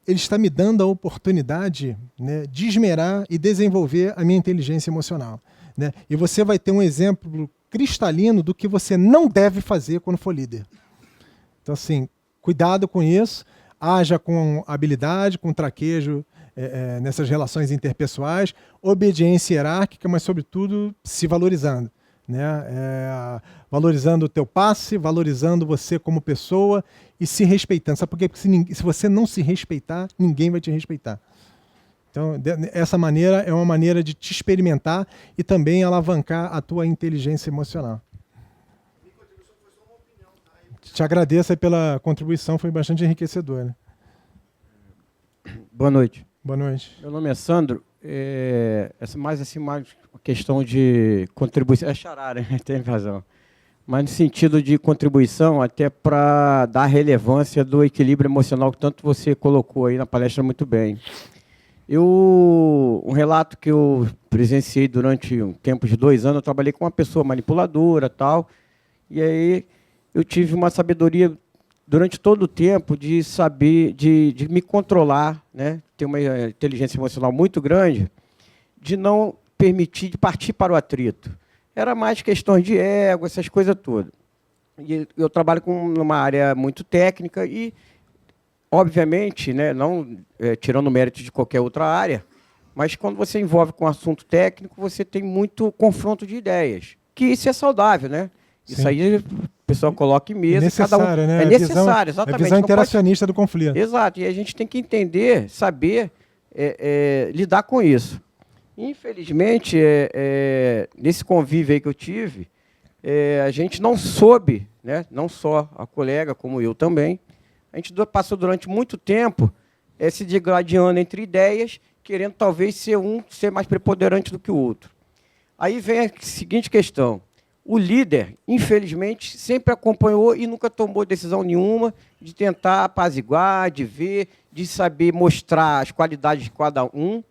ele está me dando a oportunidade, né, de esmerar e desenvolver a minha inteligência emocional. Né? E você vai ter um exemplo cristalino do que você não deve fazer quando for líder. Então, assim, cuidado com isso, haja com habilidade, com traquejo nessas relações interpessoais, obediência hierárquica, mas, sobretudo, se valorizando. Né? Valorizando o teu passe, valorizando você como pessoa e se respeitando. Sabe por quê? Porque se você não se respeitar, ninguém vai te respeitar. Então, essa maneira é uma maneira de te experimentar e também alavancar a tua inteligência emocional. Te agradeço aí pela contribuição, foi bastante enriquecedora. Né? Boa noite. Boa noite. Meu nome é Sandro. Mais uma questão de contribuição. É xará, né? Tem razão. Mas no sentido de contribuição, até para dar relevância do equilíbrio emocional que tanto você colocou aí na palestra muito bem. Um relato que eu presenciei durante um tempo de 2 anos, eu trabalhei com uma pessoa manipuladora, tal, e aí eu tive uma sabedoria durante todo o tempo de saber, de me controlar, né? Ter uma inteligência emocional muito grande, de não permitir de partir para o atrito. Era mais questões de ego, essas coisas todas. E eu trabalho numa área muito técnica e, obviamente, né, não tirando o mérito de qualquer outra área, mas quando você envolve com assunto técnico, você tem muito confronto de ideias, que isso é saudável, né? Sim. Isso aí o pessoal coloca em mesa. Necessário, né? É necessário, exatamente. A visão interacionista do conflito. Exato, e a gente tem que entender, saber lidar com isso. Infelizmente, nesse convívio aí que eu tive, a gente não soube, né? Não só a colega, como eu também, a gente passou durante muito tempo se digladiando entre ideias, querendo talvez ser mais preponderante do que o outro. Aí vem a seguinte questão. O líder, infelizmente, sempre acompanhou e nunca tomou decisão nenhuma de tentar apaziguar, de ver, de saber mostrar as qualidades de cada um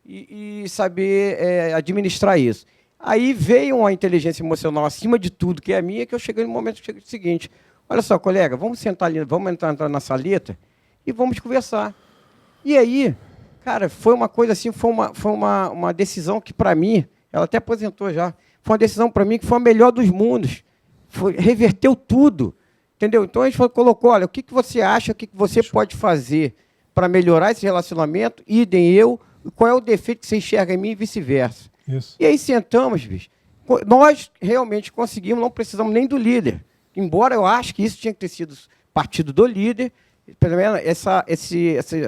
e saber administrar isso. Aí veio a inteligência emocional acima de tudo, que é a minha, que eu cheguei no momento seguinte. Olha só, colega, vamos sentar ali, vamos entrar na saleta e vamos conversar. E aí, cara, foi uma coisa assim, foi uma decisão que, para mim, ela até aposentou já, foi uma decisão para mim que foi a melhor dos mundos. Reverteu tudo. Entendeu? Então, a gente colocou, olha, o que você acha, o que você pode fazer para melhorar esse relacionamento, idem eu, qual é o defeito que você enxerga em mim e vice-versa. E aí sentamos, bicho. Nós realmente conseguimos, não precisamos nem do líder. Embora eu acho que isso tinha que ter sido partido do líder, pelo menos essa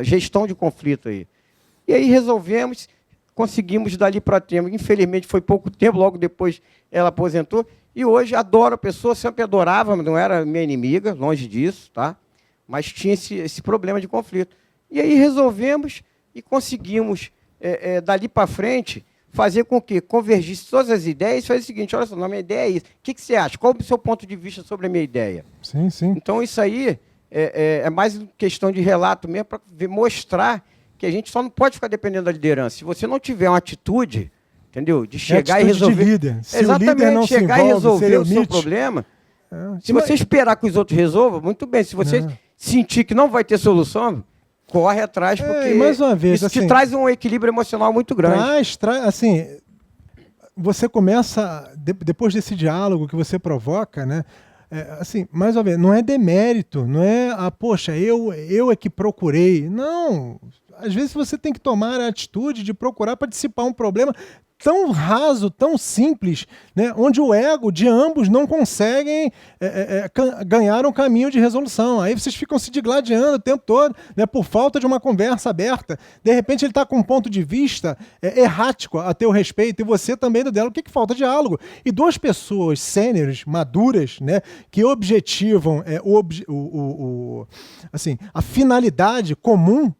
gestão de conflito aí. E aí resolvemos, conseguimos dali para tempo. Infelizmente foi pouco tempo, logo depois ela aposentou. E hoje adoro a pessoa, sempre adorava, não era minha inimiga, longe disso, tá? Mas tinha esse problema de conflito. E aí resolvemos e conseguimos, dali para frente, fazer com que convergisse todas as ideias e fazer o seguinte, olha só, a minha ideia é isso. O que você acha? Qual é o seu ponto de vista sobre a minha ideia? Sim, sim. Então, isso aí é mais questão de relato mesmo, para mostrar que a gente só não pode ficar dependendo da liderança. Se você não tiver uma atitude, entendeu? De chegar e resolver... De líder. Se exatamente, o líder não chegar se envolve, e resolver o seu omite, problema. Se você esperar que os outros resolvam, muito bem. Se você sentir que não vai ter solução, corre atrás, porque mais uma vez, isso assim, te traz um equilíbrio emocional muito grande. Assim, você começa, depois desse diálogo que você provoca, né? Assim, mais uma vez, não é demérito, não é, poxa, eu é que procurei. Não, às vezes você tem que tomar a atitude de procurar para dissipar um problema tão raso, tão simples, né, onde o ego de ambos não conseguem ganhar um caminho de resolução. Aí vocês ficam se digladiando o tempo todo, né, por falta de uma conversa aberta. De repente ele está com um ponto de vista errático a teu respeito, e você também do dela. O que falta? Diálogo. E duas pessoas sêniores, maduras, né, que objetivam assim, a finalidade comum,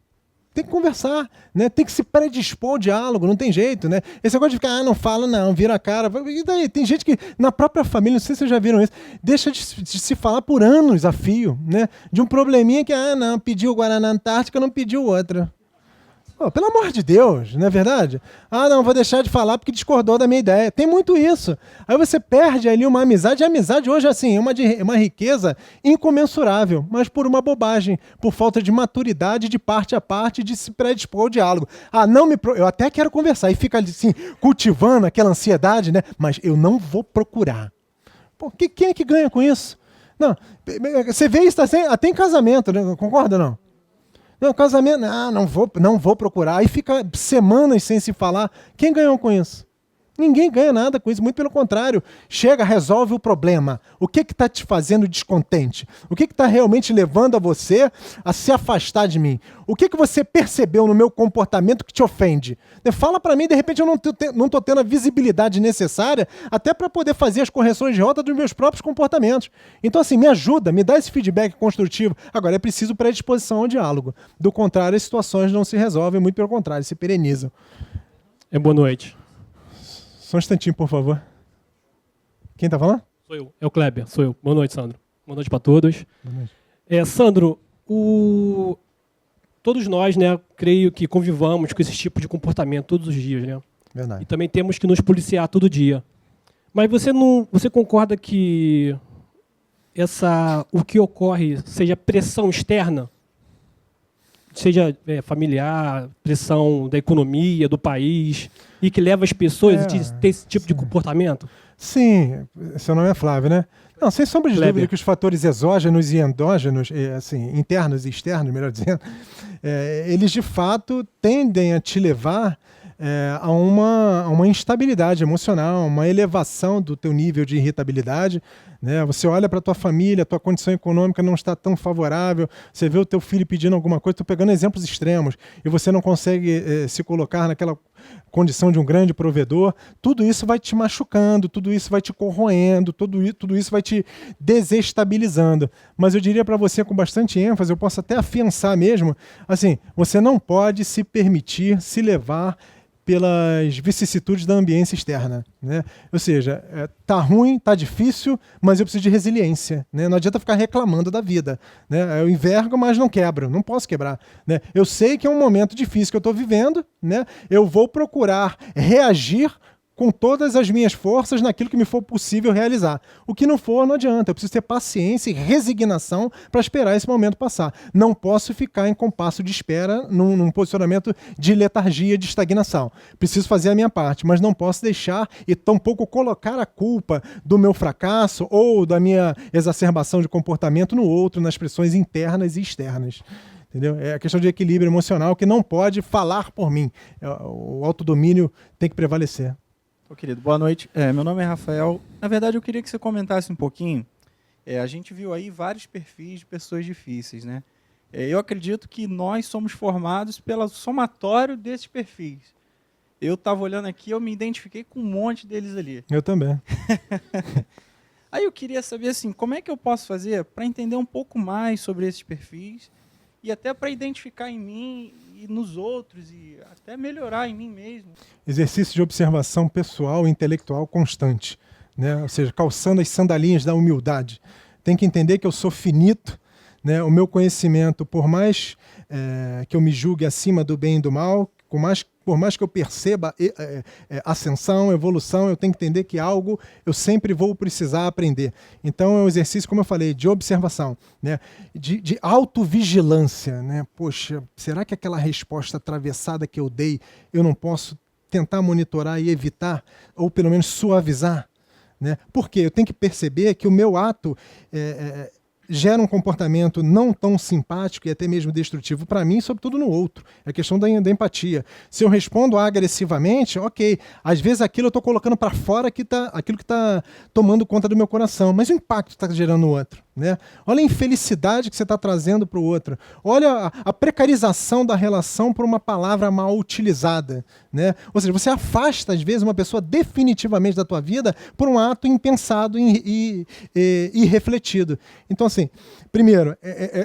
tem que conversar, né? Tem que se predispor ao diálogo, não tem jeito, né? Esse negócio de ficar, não falo não, vira a cara. E daí? Tem gente que, na própria família, não sei se vocês já viram isso, deixa de se falar por anos a fio, né? De um probleminha que, não, pediu o Guaraná Antártica, não pediu outra. Pô, pelo amor de Deus, não é verdade? Não, vou deixar de falar porque discordou da minha ideia. Tem muito isso. Aí você perde ali uma amizade. E a amizade hoje, assim, é uma riqueza incomensurável, mas por uma bobagem, por falta de maturidade de parte a parte, de se predispor ao diálogo. Eu até quero conversar. E fica assim, cultivando aquela ansiedade, né? Mas eu não vou procurar. Pô, quem é que ganha com isso? Não, você vê isso até em casamento, né? Concorda ou não? Não, casamento, não vou procurar. Aí fica semanas sem se falar. Quem ganhou com isso? Ninguém ganha nada com isso, muito pelo contrário. Chega, resolve o problema. O que está te fazendo descontente? O que está realmente levando a você a se afastar de mim? O que você percebeu no meu comportamento que te ofende? Fala para mim, de repente eu não estou tendo a visibilidade necessária até para poder fazer as correções de rota dos meus próprios comportamentos. Então, assim, me ajuda, me dá esse feedback construtivo. Agora, é preciso predisposição ao diálogo. Do contrário, as situações não se resolvem, muito pelo contrário, se perenizam. Boa noite. Só um instantinho, por favor. Quem está falando? Sou eu, é o Kleber, sou eu. Boa noite, Sandro. Boa noite para todos. Boa noite. Sandro, todos nós, né, creio que convivamos com esse tipo de comportamento todos os dias, né? Verdade. E também temos que nos policiar todo dia. Mas você concorda que o que ocorre seja pressão externa? Seja familiar, pressão da economia, do país, e que leva as pessoas a ter esse tipo de comportamento? Sim, seu nome é Flávio, né? Não, sem sombra de dúvida que os fatores exógenos e endógenos, assim, internos e externos, melhor dizendo, eles de fato tendem a te levar a uma instabilidade emocional, uma elevação do teu nível de irritabilidade, né? Você olha para a tua família, a tua condição econômica não está tão favorável, você vê o teu filho pedindo alguma coisa, estou pegando exemplos extremos, e você não consegue se colocar naquela condição de um grande provedor. Tudo isso vai te machucando, tudo isso vai te corroendo, tudo isso vai te desestabilizando. Mas eu diria para você com bastante ênfase, eu posso até afiançar mesmo, assim, você não pode se permitir se levar pelas vicissitudes da ambiência externa, né? Ou seja, tá ruim, tá difícil, mas eu preciso de resiliência, né? Não adianta ficar reclamando da vida, né? Eu envergo, mas não quebro, não posso quebrar, né? Eu sei que é um momento difícil que eu estou vivendo, né? Eu vou procurar reagir com todas as minhas forças naquilo que me for possível realizar. O que não for, não adianta. Eu preciso ter paciência e resignação para esperar esse momento passar. Não posso ficar em compasso de espera num posicionamento de letargia, de estagnação. Preciso fazer a minha parte, mas não posso deixar e tampouco colocar a culpa do meu fracasso ou da minha exacerbação de comportamento no outro, nas pressões internas e externas. Entendeu? É a questão de equilíbrio emocional que não pode falar por mim. O autodomínio tem que prevalecer. Querido, boa noite. Meu nome é Rafael. Na verdade, eu queria que você comentasse um pouquinho. A gente viu aí vários perfis de pessoas difíceis, né? Eu acredito que nós somos formados pelo somatório desses perfis. Eu estava olhando aqui, eu me identifiquei com um monte deles ali. Eu também. Aí eu queria saber, assim, como é que eu posso fazer para entender um pouco mais sobre esses perfis e até para identificar em mim e nos outros e até melhorar em mim mesmo. Exercício de observação pessoal e intelectual constante, né? Ou seja, calçando as sandalinhas da humildade. Tem que entender que eu sou finito, né? O meu conhecimento, por mais que eu me julgue acima do bem e do mal, por mais que eu perceba ascensão, evolução, eu tenho que entender que algo eu sempre vou precisar aprender. Então é um exercício, como eu falei, de observação, né? De autovigilância, né? Poxa, será que aquela resposta atravessada que eu dei, eu não posso tentar monitorar e evitar, ou pelo menos suavizar, né? Porque eu tenho que perceber que o meu ato gera um comportamento não tão simpático e até mesmo destrutivo para mim, sobretudo no outro. É a questão da empatia. Se eu respondo agressivamente, ok, às vezes aquilo eu estou colocando para fora aquilo que está tomando conta do meu coração, mas o impacto está gerando no outro. Né? Olha a infelicidade que você está trazendo para o outro. Olha a precarização da relação por uma palavra mal utilizada. Né? Ou seja, você afasta, às vezes, uma pessoa definitivamente da tua vida por um ato impensado e irrefletido. Então, assim, primeiro,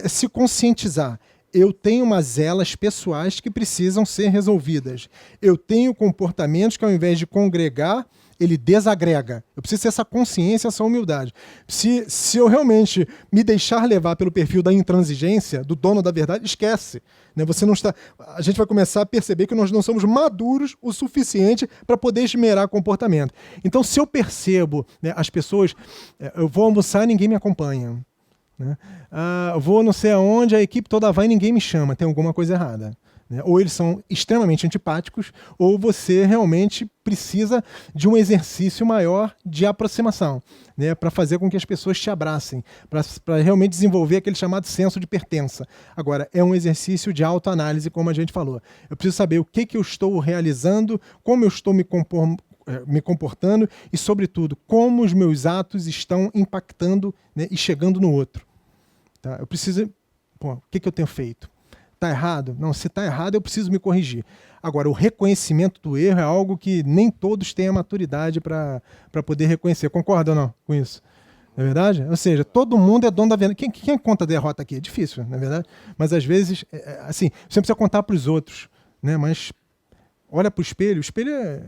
se conscientizar. Eu tenho mazelas pessoais que precisam ser resolvidas. Eu tenho comportamentos que, ao invés de congregar, ele desagrega. Eu preciso ter essa consciência, essa humildade. Se eu realmente me deixar levar pelo perfil da intransigência, do dono da verdade, esquece. Né? Você não está. A gente vai começar a perceber que nós não somos maduros o suficiente para poder esmerar comportamento. Então, se eu percebo, né, as pessoas, eu vou almoçar e ninguém me acompanha. Né? Vou não sei aonde, a equipe toda vai e ninguém me chama. Tem alguma coisa errada. Né? Ou eles são extremamente antipáticos, ou você realmente precisa de um exercício maior de aproximação, né? Para fazer com que as pessoas te abracem, para realmente desenvolver aquele chamado senso de pertença. Agora, é um exercício de autoanálise, como a gente falou. Eu preciso saber o que eu estou realizando, como eu estou me comportando e, sobretudo, como os meus atos estão impactando, né, e chegando no outro. Tá? Eu preciso... o que eu tenho feito? Está errado? Não, se está errado, eu preciso me corrigir. Agora, o reconhecimento do erro é algo que nem todos têm a maturidade para poder reconhecer. Concorda ou não com isso? Não é verdade? Ou seja, todo mundo é dono da verdade. Quem conta a derrota aqui? É difícil, não é verdade? Mas, às vezes, assim, você precisa contar para os outros. Né? Mas olha para o espelho é...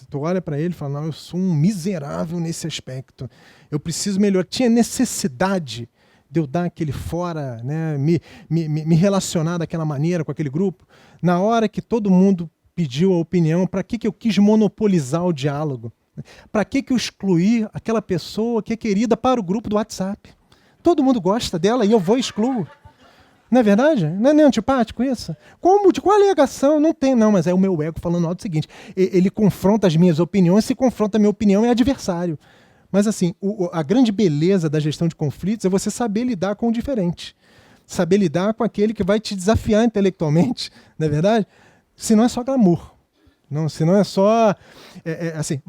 Tu olha para ele e fala, não, eu sou um miserável nesse aspecto. Eu preciso melhorar. Tinha necessidade de eu dar aquele fora, né, me relacionar daquela maneira com aquele grupo. Na hora que todo mundo pediu a opinião, para que eu quis monopolizar o diálogo? Para que eu excluí aquela pessoa que é querida para o grupo do WhatsApp? Todo mundo gosta dela e eu vou e excluo. Não é verdade? Não é nem antipático isso? De qual alegação? Não tem, não, mas é o meu ego falando algo seguinte. Ele confronta as minhas opiniões, se confronta a minha opinião, é adversário. Mas, assim, a grande beleza da gestão de conflitos é você saber lidar com o diferente. Saber lidar com aquele que vai te desafiar intelectualmente, não é verdade? Se não é só glamour. Não, se não é só, assim,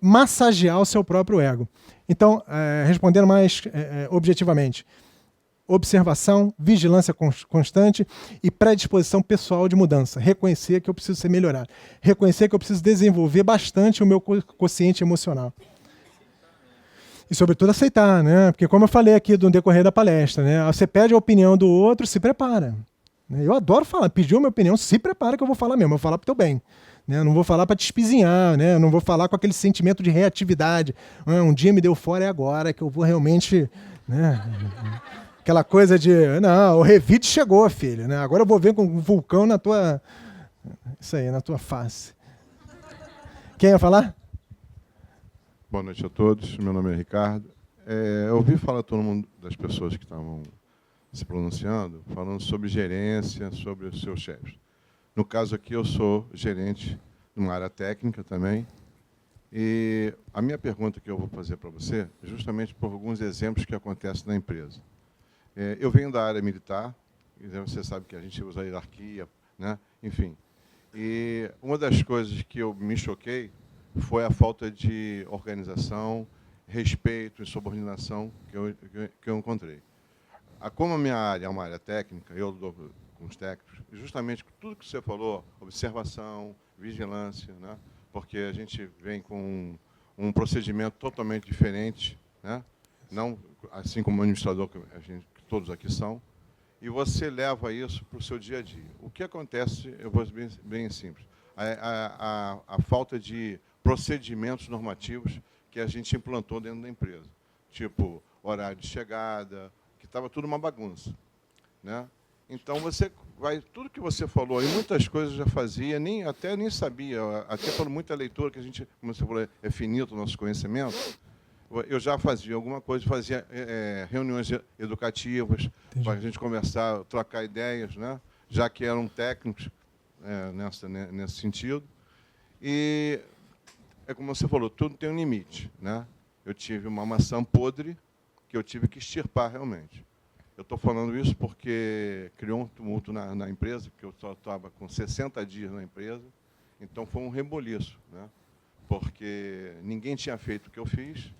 massagear o seu próprio ego. Então, respondendo mais objetivamente, observação, vigilância constante e predisposição pessoal de mudança. Reconhecer que eu preciso ser melhorado. Reconhecer que eu preciso desenvolver bastante o meu quociente emocional. E, sobretudo, aceitar, né? Porque, como eu falei aqui no decorrer da palestra, né? Você pede a opinião do outro, se prepara. Eu adoro falar, pediu a minha opinião, se prepara que eu vou falar mesmo, eu vou falar pro teu bem. Né? Eu não vou falar para te espizinhar, né? Eu não vou falar com aquele sentimento de reatividade. Um dia me deu fora, é agora que eu vou realmente... Né? Aquela coisa de, não, o Revit chegou, filho, né? Agora eu vou ver com um vulcão na tua... Isso aí, na tua face. Quem ia falar? Boa noite a todos, meu nome é Ricardo. Eu ouvi falar todo mundo das pessoas que estavam se pronunciando, falando sobre gerência, sobre os seus chefes. No caso aqui, eu sou gerente numa área técnica também, e a minha pergunta que eu vou fazer para você é justamente por alguns exemplos que acontecem na empresa. Eu venho da área militar, e você sabe que a gente usa a hierarquia, né? Enfim. E uma das coisas que eu me choquei foi a falta de organização, respeito e subordinação que eu encontrei. Como a minha área é uma área técnica, eu dou com os técnicos, justamente tudo que você falou, observação, vigilância, né? Porque a gente vem com um procedimento totalmente diferente, né? Não assim como o administrador que todos aqui são, e você leva isso para o seu dia a dia. O que acontece, eu vou ser bem simples, a falta de procedimentos normativos que a gente implantou dentro da empresa, tipo horário de chegada, que estava tudo uma bagunça, né? Então você vai, tudo que você falou, e muitas coisas eu já fazia, até nem sabia, até por muita leitura que a gente, como você falou, é finito o nosso conhecimento. Eu já fazia alguma coisa, fazia reuniões educativas para a gente conversar, trocar ideias, né? Já que eram técnicos nesse sentido. E é como você falou, tudo tem um limite, né? Eu tive uma maçã podre, que eu tive que extirpar realmente. Eu estou falando isso porque criou um tumulto na empresa, porque eu só estava com 60 dias na empresa, então foi um reboliço, né? Porque ninguém tinha feito o que eu fiz,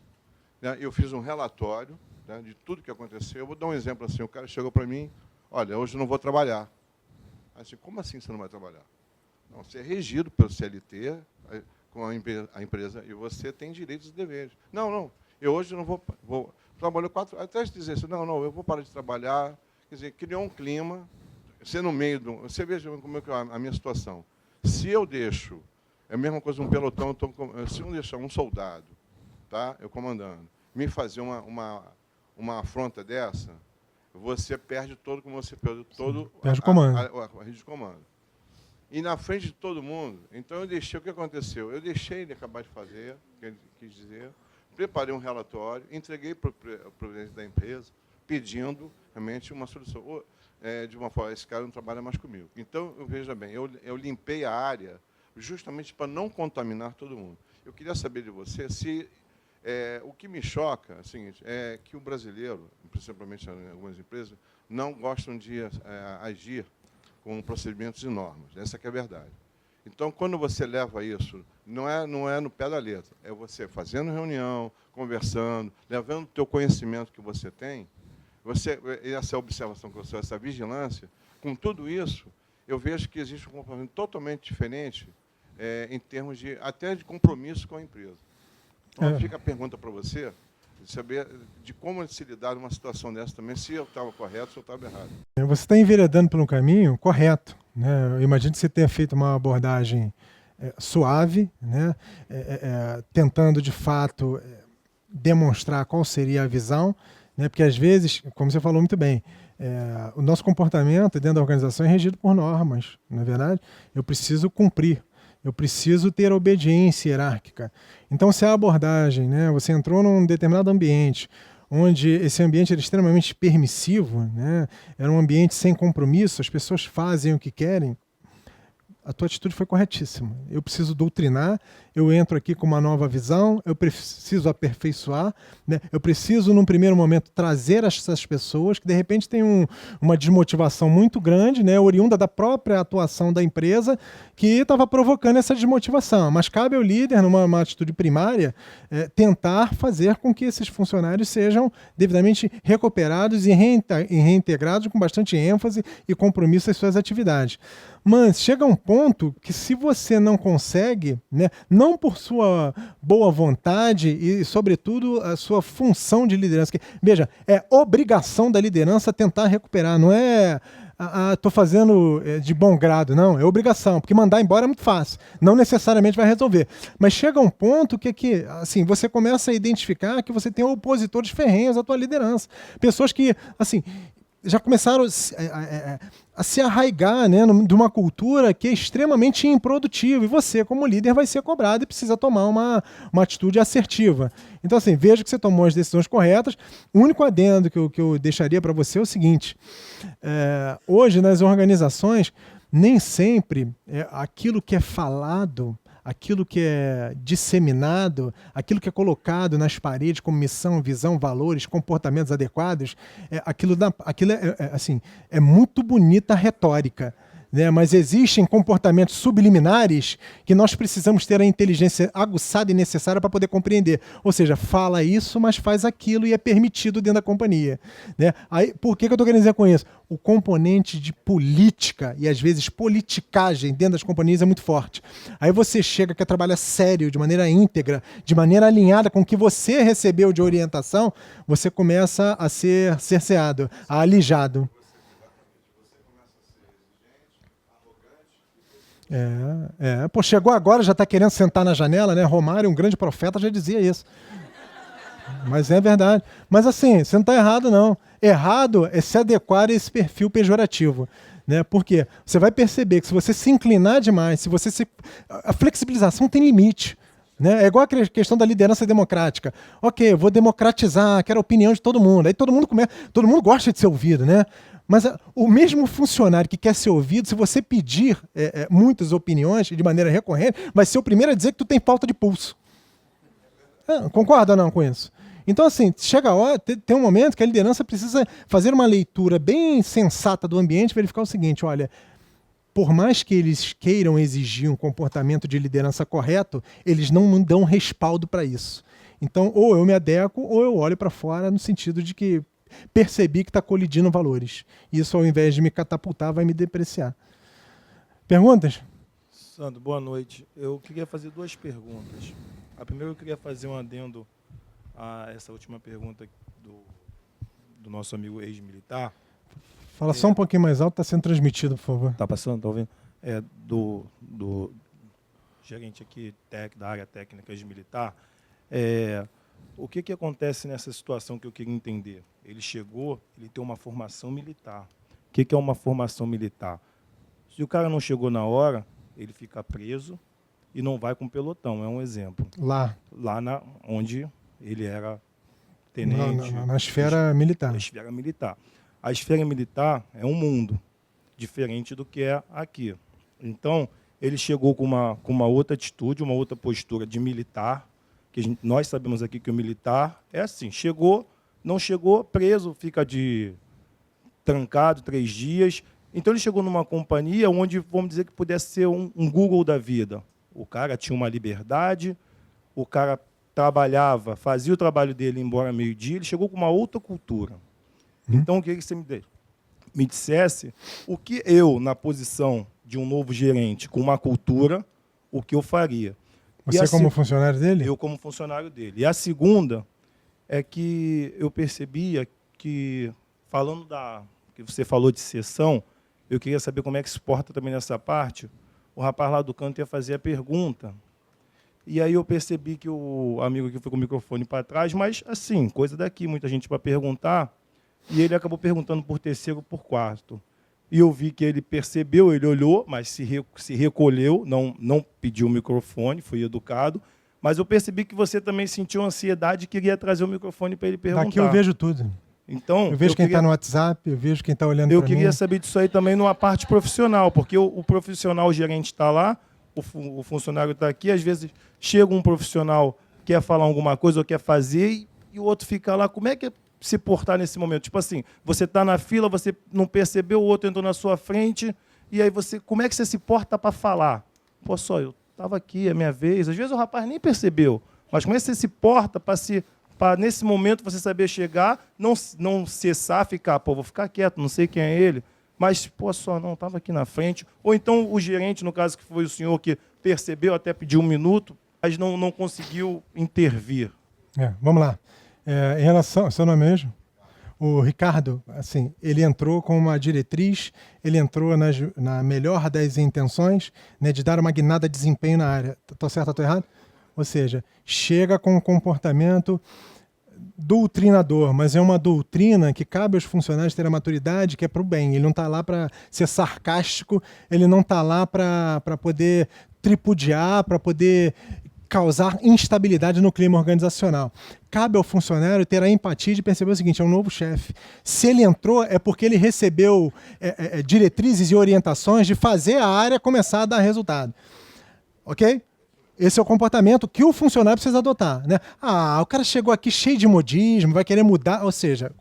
né? Eu fiz um relatório, né, de tudo que aconteceu. Eu vou dar um exemplo assim, o cara chegou para mim, olha, hoje eu não vou trabalhar. Assim, como assim você não vai trabalhar? Não, você é regido pelo CLT, com a empresa, e você tem direitos e deveres. Não, eu hoje não vou trabalhar 4... Até dizer assim, não, eu vou parar de trabalhar. Quer dizer, criou um clima, você no meio do... Você veja como é que é a minha situação. Se eu deixo, é a mesma coisa um pelotão, se eu deixar um soldado, tá, eu comandando, me fazer uma afronta dessa, você perde todo, como você perde todo... Perde o comando. A rede de comando. E na frente de todo mundo, então eu deixei, o que aconteceu? Eu deixei ele acabar de fazer, o que ele quis dizer, preparei um relatório, entreguei para o presidente da empresa, pedindo realmente uma solução. De uma forma, esse cara não trabalha mais comigo. Então, veja bem, eu limpei a área justamente para não contaminar todo mundo. Eu queria saber de você se... o que me choca é o seguinte, é que o brasileiro, principalmente em algumas empresas, não gostam de agir com procedimentos e normas. Essa que é a verdade. Então, quando você leva isso, não é no pé da letra, é você fazendo reunião, conversando, levando o teu conhecimento que você tem, essa observação que você, essa vigilância, com tudo isso, eu vejo que existe um comportamento totalmente diferente em termos até de compromisso com a empresa. Então, fica a pergunta para você, de saber de como se lidar numa situação dessa também, se eu estava correto, se eu estava errado. Você está enveredando por um caminho correto, né? Eu imagino que você tenha feito uma abordagem suave, né? Tentando, de fato, demonstrar qual seria a visão, né? Porque, às vezes, como você falou muito bem, o nosso comportamento dentro da organização é regido por normas, não é verdade? Eu preciso cumprir. Eu preciso ter obediência hierárquica. Então, se a abordagem, né, você entrou num determinado ambiente, onde esse ambiente era extremamente permissivo, né, era um ambiente sem compromisso, as pessoas fazem o que querem, a tua atitude foi corretíssima. Eu preciso doutrinar, eu entro aqui com uma nova visão, eu preciso aperfeiçoar, né? Eu preciso, num primeiro momento, trazer essas pessoas que, de repente, têm uma desmotivação muito grande, né? Oriunda da própria atuação da empresa, que estava provocando essa desmotivação. Mas cabe ao líder, numa atitude primária, tentar fazer com que esses funcionários sejam devidamente recuperados e reintegrados com bastante ênfase e compromisso às suas atividades. Mas chega um ponto que, se você não consegue, né, não por sua boa vontade e, sobretudo, a sua função de liderança, que, veja, é obrigação da liderança tentar recuperar, não é estou fazendo de bom grado, não, é obrigação, porque mandar embora é muito fácil, não necessariamente vai resolver. Mas chega um ponto que assim, você começa a identificar que você tem opositores ferrenhos à tua liderança, pessoas que, assim, já começaram a se arraigar, né, de uma cultura que é extremamente improdutiva. E você, como líder, vai ser cobrado e precisa tomar uma atitude assertiva. Então, assim, veja que você tomou as decisões corretas. O único adendo que eu deixaria para você é o seguinte. Hoje, nas organizações, nem sempre aquilo que é falado, aquilo que é disseminado, aquilo que é colocado nas paredes como missão, visão, valores, comportamentos adequados, aquilo é muito bonita a retórica, né? Mas existem comportamentos subliminares que nós precisamos ter a inteligência aguçada e necessária para poder compreender. Ou seja, fala isso, mas faz aquilo e é permitido dentro da companhia, né? Aí, por que eu estou querendo dizer com isso? O componente de política e, às vezes, politicagem dentro das companhias é muito forte. Aí você chega, quer trabalhar sério, de maneira íntegra, de maneira alinhada com o que você recebeu de orientação, você começa a ser cerceado, alijado. Pô, chegou agora, já está querendo sentar na janela, né? Romário, um grande profeta, já dizia isso. Mas é verdade. Mas assim, você não está errado, não. Errado é se adequar a esse perfil pejorativo, né? Porque você vai perceber que, se você se inclinar demais, se você a flexibilização tem limite, né? É igual a questão da liderança democrática. Ok, eu vou democratizar, quero a opinião de todo mundo. Aí todo mundo gosta de ser ouvido, né? Mas o mesmo funcionário que quer ser ouvido, se você pedir muitas opiniões de maneira recorrente, vai ser o primeiro a dizer que tu tem falta de pulso. Concorda ou não com isso? Então, assim, chega a hora, tem um momento que a liderança precisa fazer uma leitura bem sensata do ambiente e verificar o seguinte, olha, por mais que eles queiram exigir um comportamento de liderança correto, eles não dão respaldo para isso. Então, ou eu me adequo, ou eu olho para fora no sentido de que percebi que está colidindo valores. Isso, ao invés de me catapultar, vai me depreciar. Perguntas? Sandro, boa noite. Eu queria fazer 2 perguntas. A primeira, eu queria fazer um adendo a essa última pergunta do nosso amigo ex-militar. Fala só um pouquinho mais alto, está sendo transmitido, por favor. Está passando, está ouvindo? Do gerente aqui da área técnica ex-militar. O que acontece nessa situação que eu queria entender? Ele chegou, ele tem uma formação militar. O que é uma formação militar? Se o cara não chegou na hora, ele fica preso e não vai com o pelotão, é um exemplo. Lá onde ele era tenente. Na esfera militar. Na esfera militar. A esfera militar é um mundo diferente do que é aqui. Então, ele chegou com uma outra atitude, uma outra postura de militar, que nós sabemos aqui que o militar é assim, chegou, não chegou, preso, fica trancado 3 dias. Então, ele chegou numa companhia onde, vamos dizer, que pudesse ser um Google da vida. O cara tinha uma liberdade, o cara trabalhava, fazia o trabalho dele embora meio-dia, ele chegou com uma outra cultura. Então, eu queria que você me dissesse o que eu, na posição de um novo gerente, com uma cultura, o que eu faria. Você como funcionário dele? Eu como funcionário dele. E a segunda é que eu percebia que, falando que você falou de sessão, eu queria saber como é que se porta também nessa parte. O rapaz lá do canto ia fazer a pergunta. E aí eu percebi que o amigo aqui foi com o microfone para trás, mas, assim, coisa daqui, muita gente para perguntar. E ele acabou perguntando por terceiro, por quarto. E eu vi que ele percebeu, ele olhou, mas se recolheu, não pediu o microfone, foi educado. Mas eu percebi que você também sentiu ansiedade e queria trazer o microfone para ele perguntar. Daqui eu vejo tudo. Então, eu vejo quem está no WhatsApp, eu vejo quem está olhando para mim. Eu queria saber disso aí também numa parte profissional, porque o profissional, o gerente está lá, o funcionário está aqui, às vezes chega um profissional, quer falar alguma coisa ou quer fazer, e o outro fica lá. Como é que se portar nesse momento? Tipo assim, você está na fila, você não percebeu, o outro entrou na sua frente, e aí como é que você se porta para falar? Pô, só, eu estava aqui, é minha vez. Às vezes o rapaz nem percebeu, mas como é que você se porta para nesse momento você saber chegar, não cessar, ficar, pô, vou ficar quieto, não sei quem é ele, mas, pô, só, não, estava aqui na frente. Ou então o gerente, no caso que foi o senhor que percebeu, até pediu 1 minuto, mas não conseguiu intervir. Vamos lá. Em relação, seu nome mesmo? O Ricardo, assim, ele entrou com uma diretriz, ele entrou na melhor das intenções, né, de dar uma guinada de desempenho na área. Estou certo ou estou errado? Ou seja, chega com um comportamento doutrinador, mas é uma doutrina que cabe aos funcionários ter a maturidade, que é para o bem. Ele não está lá para ser sarcástico, ele não está lá para poder tripudiar, para poder causar instabilidade no clima organizacional. Cabe ao funcionário ter a empatia de perceber o seguinte, é um novo chefe. Se ele entrou, é porque ele recebeu diretrizes e orientações de fazer a área começar a dar resultado. Ok? Esse é o comportamento que o funcionário precisa adotar, né? O cara chegou aqui cheio de modismo, vai querer mudar, ou seja,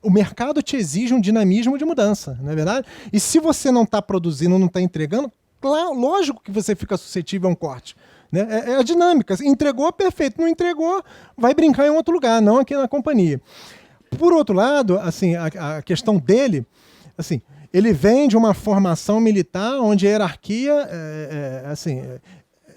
o mercado te exige um dinamismo de mudança, não é verdade? E se você não está produzindo, não está entregando, claro, lógico que você fica suscetível a um corte. Né? É a dinâmica. Entregou, perfeito. Não entregou, vai brincar em outro lugar, não aqui na companhia. Por outro lado, assim, a questão dele, assim, ele vem de uma formação militar onde a hierarquia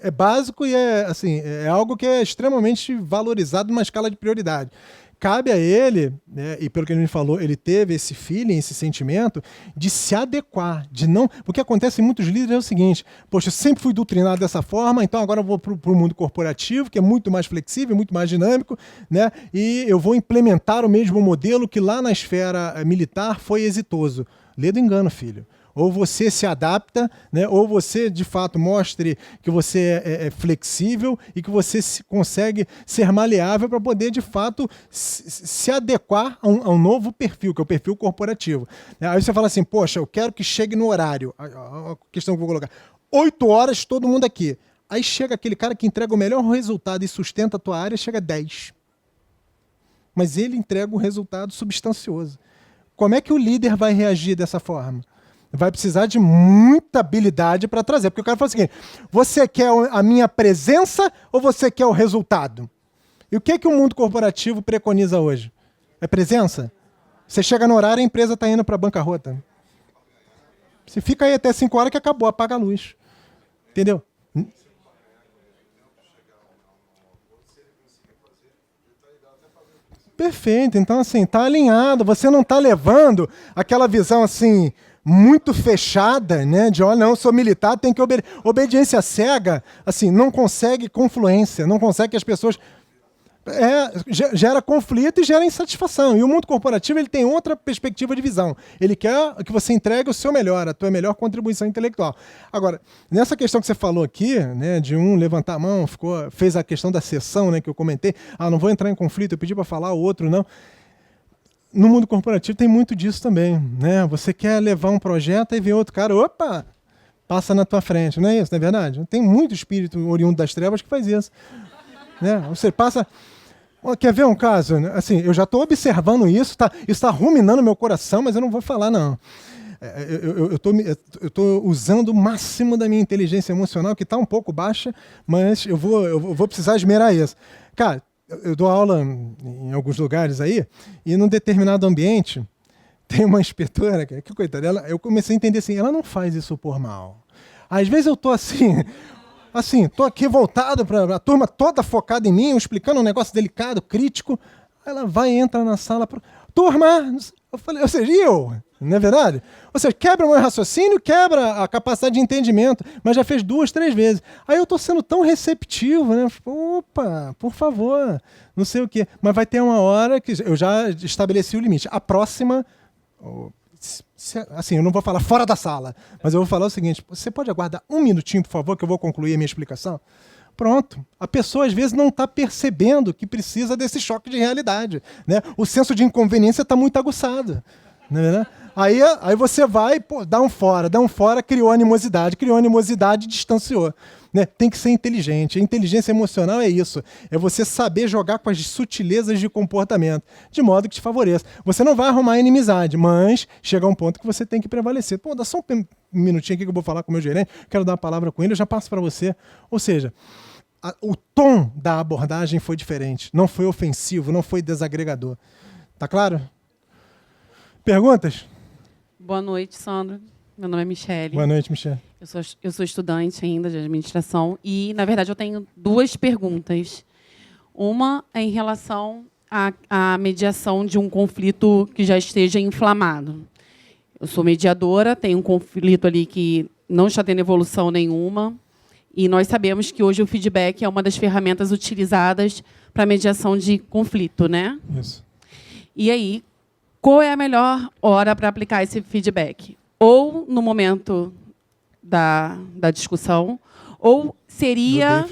é básico e é algo que é extremamente valorizado numa escala de prioridade. Cabe a ele, né, e pelo que ele me falou, ele teve esse feeling, esse sentimento de se adequar, de não... O que acontece em muitos líderes é o seguinte, poxa, eu sempre fui doutrinado dessa forma, então agora eu vou para o mundo corporativo, que é muito mais flexível, muito mais dinâmico, né, e eu vou implementar o mesmo modelo que lá na esfera militar foi exitoso. Lê do engano, filho. Ou você se adapta, né? Ou você, de fato, mostre que você é flexível e que você consegue ser maleável para poder, de fato, se adequar a um novo perfil, que é o perfil corporativo. Aí você fala assim, poxa, eu quero que chegue no horário. A questão que eu vou colocar. 8 horas, todo mundo aqui. Aí chega aquele cara que entrega o melhor resultado e sustenta a tua área, chega 10. mas ele entrega um resultado substancioso. Como é que o líder vai reagir dessa forma? Vai precisar de muita habilidade para trazer. Porque o cara fala o seguinte, você quer a minha presença ou você quer o resultado? E o que é que o mundo corporativo preconiza hoje? É presença? Você chega no horário, a empresa está indo para a bancarrota. Você fica aí até 5 horas que acabou, apaga a luz. Entendeu? Perfeito. Então, assim, está alinhado. Você não está levando aquela visão, assim, muito fechada, né? De, olha, não, eu sou militar, tem que obedecer. Obediência cega, assim, não consegue confluência, não consegue que as pessoas... gera conflito e gera insatisfação. E o mundo corporativo ele tem outra perspectiva de visão. Ele quer que você entregue o seu melhor, a tua melhor contribuição intelectual. Agora, nessa questão que você falou aqui, né, de um levantar a mão, fez a questão da sessão, né, que eu comentei, não vou entrar em conflito, eu pedi para falar, o outro não. No mundo corporativo tem muito disso também. Né? Você quer levar um projeto e vem outro cara, opa, passa na tua frente. Não é isso, não é verdade? Tem muito espírito oriundo das trevas que faz isso. Né? Você passa... Quer ver um caso? Assim, eu já estou observando isso está ruminando meu coração, mas eu não vou falar, não. Eu estou usando o máximo da minha inteligência emocional, que está um pouco baixa, mas eu vou precisar esmerar isso. Cara, eu dou aula em alguns lugares aí, e num determinado ambiente, tem uma inspetora, que coitada, eu comecei a entender assim, ela não faz isso por mal. Às vezes eu estou assim, tô aqui voltado para a turma toda focada em mim, eu explicando um negócio delicado, crítico. Ela vai e entra na sala. Turma! Eu falei, ou seja, não é verdade? Ou seja, quebra o meu raciocínio, quebra a capacidade de entendimento, mas já fez 2, 3 vezes. Aí eu estou sendo tão receptivo, né? Opa, por favor, não sei o quê. Mas vai ter uma hora que eu já estabeleci o limite. A próxima... Assim, eu não vou falar fora da sala, mas eu vou falar o seguinte, você pode aguardar 1 minutinho, por favor, que eu vou concluir a minha explicação? Pronto. A pessoa, às vezes, não está percebendo que precisa desse choque de realidade. Né? O senso de inconveniência está muito aguçado. Né? Aí você vai, dá um fora, criou animosidade, distanciou. Né? Tem que ser inteligente. A inteligência emocional é isso. É você saber jogar com as sutilezas de comportamento, de modo que te favoreça. Você não vai arrumar inimizade, mas chega um ponto que você tem que prevalecer. Dá só um minutinho aqui que eu vou falar com o meu gerente, quero dar uma palavra com ele, eu já passo para você. Ou seja, o tom da abordagem foi diferente. Não foi ofensivo, não foi desagregador. Tá claro? Perguntas? Boa noite, Sandro. Meu nome é Michele. Boa noite, Michele. Eu sou estudante ainda de administração e, na verdade, eu tenho 2 perguntas. Uma é em relação à mediação de um conflito que já esteja inflamado. Eu sou mediadora, tenho um conflito ali que não está tendo evolução nenhuma e nós sabemos que hoje o feedback é uma das ferramentas utilizadas para a mediação de conflito, né? Isso. E aí, qual é a melhor hora para aplicar esse feedback? Ou no momento da discussão, ou seria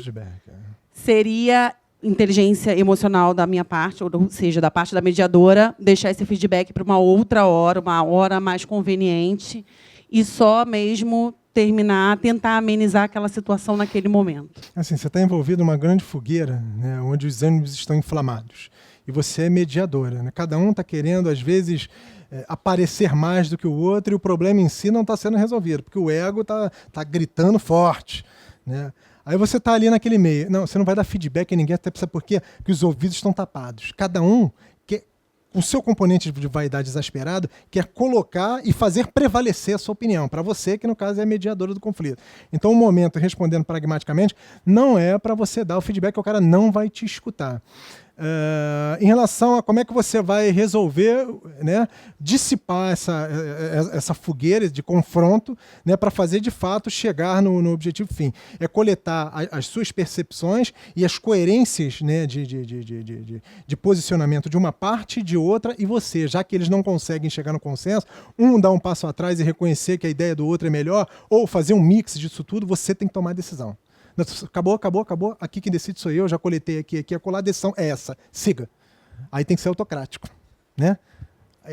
inteligência emocional da minha parte, ou seja, da parte da mediadora, deixar esse feedback para uma outra hora, uma hora mais conveniente, e só mesmo tentar amenizar aquela situação naquele momento. Assim, você está envolvido numa grande fogueira, né, onde os ânimos estão inflamados. E você é mediadora. Né? Cada um está querendo, às vezes, aparecer mais do que o outro, e o problema em si não está sendo resolvido, porque o ego está gritando forte. Né? Aí você está ali naquele meio. Não, você não vai dar feedback a ninguém, até sabe por quê? Porque os ouvidos estão tapados. Cada um, com o seu componente de vaidade exasperado, quer colocar e fazer prevalecer a sua opinião, para você, que no caso é a mediadora do conflito. Então, o momento, respondendo pragmaticamente, não é para você dar o feedback, que o cara não vai te escutar. Em relação a como é que você vai resolver, né, dissipar essa fogueira de confronto, né, para fazer de fato chegar no objetivo fim. É coletar as suas percepções e as coerências, né, de posicionamento de uma parte e de outra, e você, já que eles não conseguem chegar no consenso, um dá um passo atrás e reconhecer que a ideia do outro é melhor, ou fazer um mix disso tudo, você tem que tomar a decisão. Acabou. Aqui quem decide sou eu, já coletei aqui, acolá, a decisão é essa. Siga. Aí tem que ser autocrático. Né?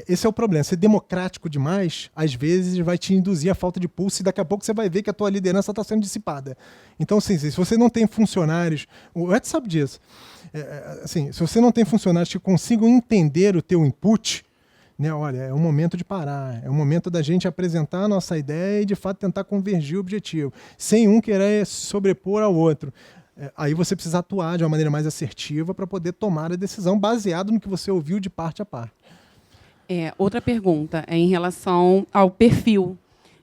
esse é o problema. Ser democrático demais, às vezes, vai te induzir a falta de pulso e daqui a pouco você vai ver que a tua liderança está sendo dissipada. Então, assim, se você não tem funcionários... O Ed sabe disso. Assim, se você não tem funcionários que consigam entender o teu input, né, olha, é o momento de parar, é o momento da gente apresentar a nossa ideia e, de fato, tentar convergir o objetivo, sem um querer se sobrepor ao outro. Aí você precisa atuar de uma maneira mais assertiva para poder tomar a decisão baseado no que você ouviu de parte a parte. Outra pergunta é em relação ao perfil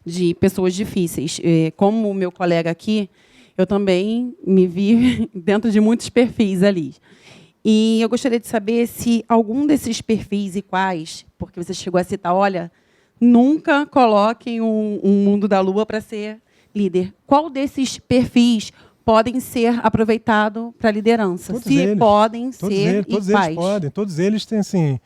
de pessoas difíceis. Como o meu colega aqui, eu também me vi dentro de muitos perfis ali. E eu gostaria de saber se algum desses perfis e quais, porque você chegou a citar, olha, nunca coloquem um mundo da lua para ser líder. Qual desses perfis podem ser aproveitados para a liderança? Todos se eles, podem todos ser eles, todos eles podem. Todos eles têm, assim,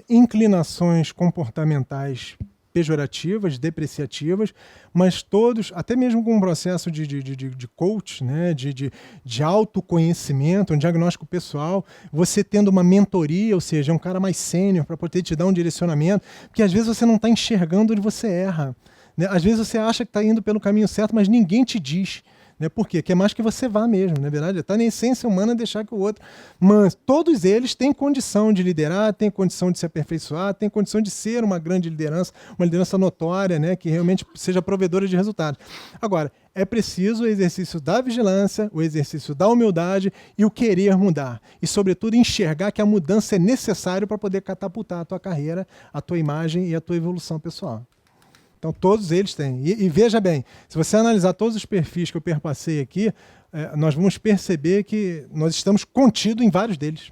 inclinações comportamentais pejorativas, depreciativas, mas todos, até mesmo com um processo de coach, né, de autoconhecimento, um diagnóstico pessoal, você tendo uma mentoria, ou seja, um cara mais sênior para poder te dar um direcionamento, porque às vezes você não está enxergando onde você erra, né? Às vezes você acha que está indo pelo caminho certo, mas ninguém te diz. Né? Por quê? Que é mais que você vá mesmo, na verdade. Está na essência humana deixar que o outro... Mas todos eles têm condição de liderar, têm condição de se aperfeiçoar, têm condição de ser uma grande liderança, uma liderança notória, né? Que realmente seja provedora de resultados. Agora, é preciso o exercício da vigilância, o exercício da humildade e o querer mudar. E, sobretudo, enxergar que a mudança é necessária para poder catapultar a tua carreira, a tua imagem e a tua evolução pessoal. Então, todos eles têm. E veja bem, se você analisar todos os perfis que eu perpassei aqui, nós vamos perceber que nós estamos contidos em vários deles.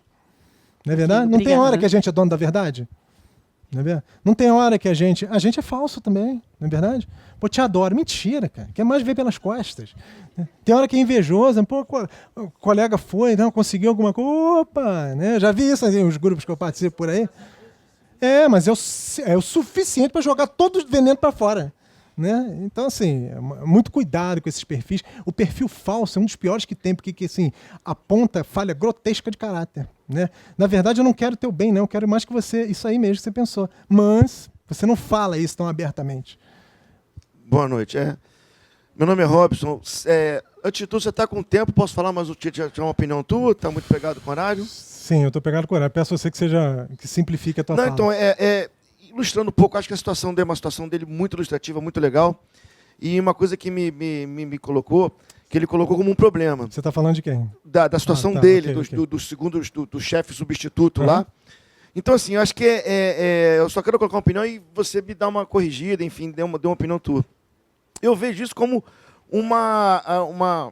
Não é verdade? Não tem hora que a gente é dono da verdade. Não é verdade? Não tem hora que a gente é falso também, não é verdade? Pô, te adoro. Mentira, cara. Quer mais ver pelas costas. Tem hora que é invejosa. Pô, o colega foi, não conseguiu alguma coisa. Opa! Né? Já vi isso nos grupos que eu participo por aí. Mas é o suficiente para jogar todo o veneno para fora. Né? Então, assim, muito cuidado com esses perfis. O perfil falso é um dos piores que tem, porque assim, aponta falha grotesca de caráter. Né? Na verdade, eu não quero teu bem, não. Eu quero mais que você... Isso aí mesmo que você pensou. Mas você não fala isso tão abertamente. Boa noite. Meu nome é Robson. Antes de tudo, você está com tempo? Posso falar, mas tirar uma opinião tua? Está muito pegado com o horário? Sim, eu estou pegado com o horário. Peço a você que simplifique a tua fala. Então, ilustrando um pouco, acho que a situação dele é uma situação dele muito ilustrativa, muito legal. E uma coisa que me colocou, que ele colocou como um problema. Você está falando de quem? Da situação dele, do chefe substituto lá. Então, assim, eu acho que eu só quero colocar uma opinião e você me dá uma corrigida, enfim, dê uma opinião tua. Eu vejo isso como uma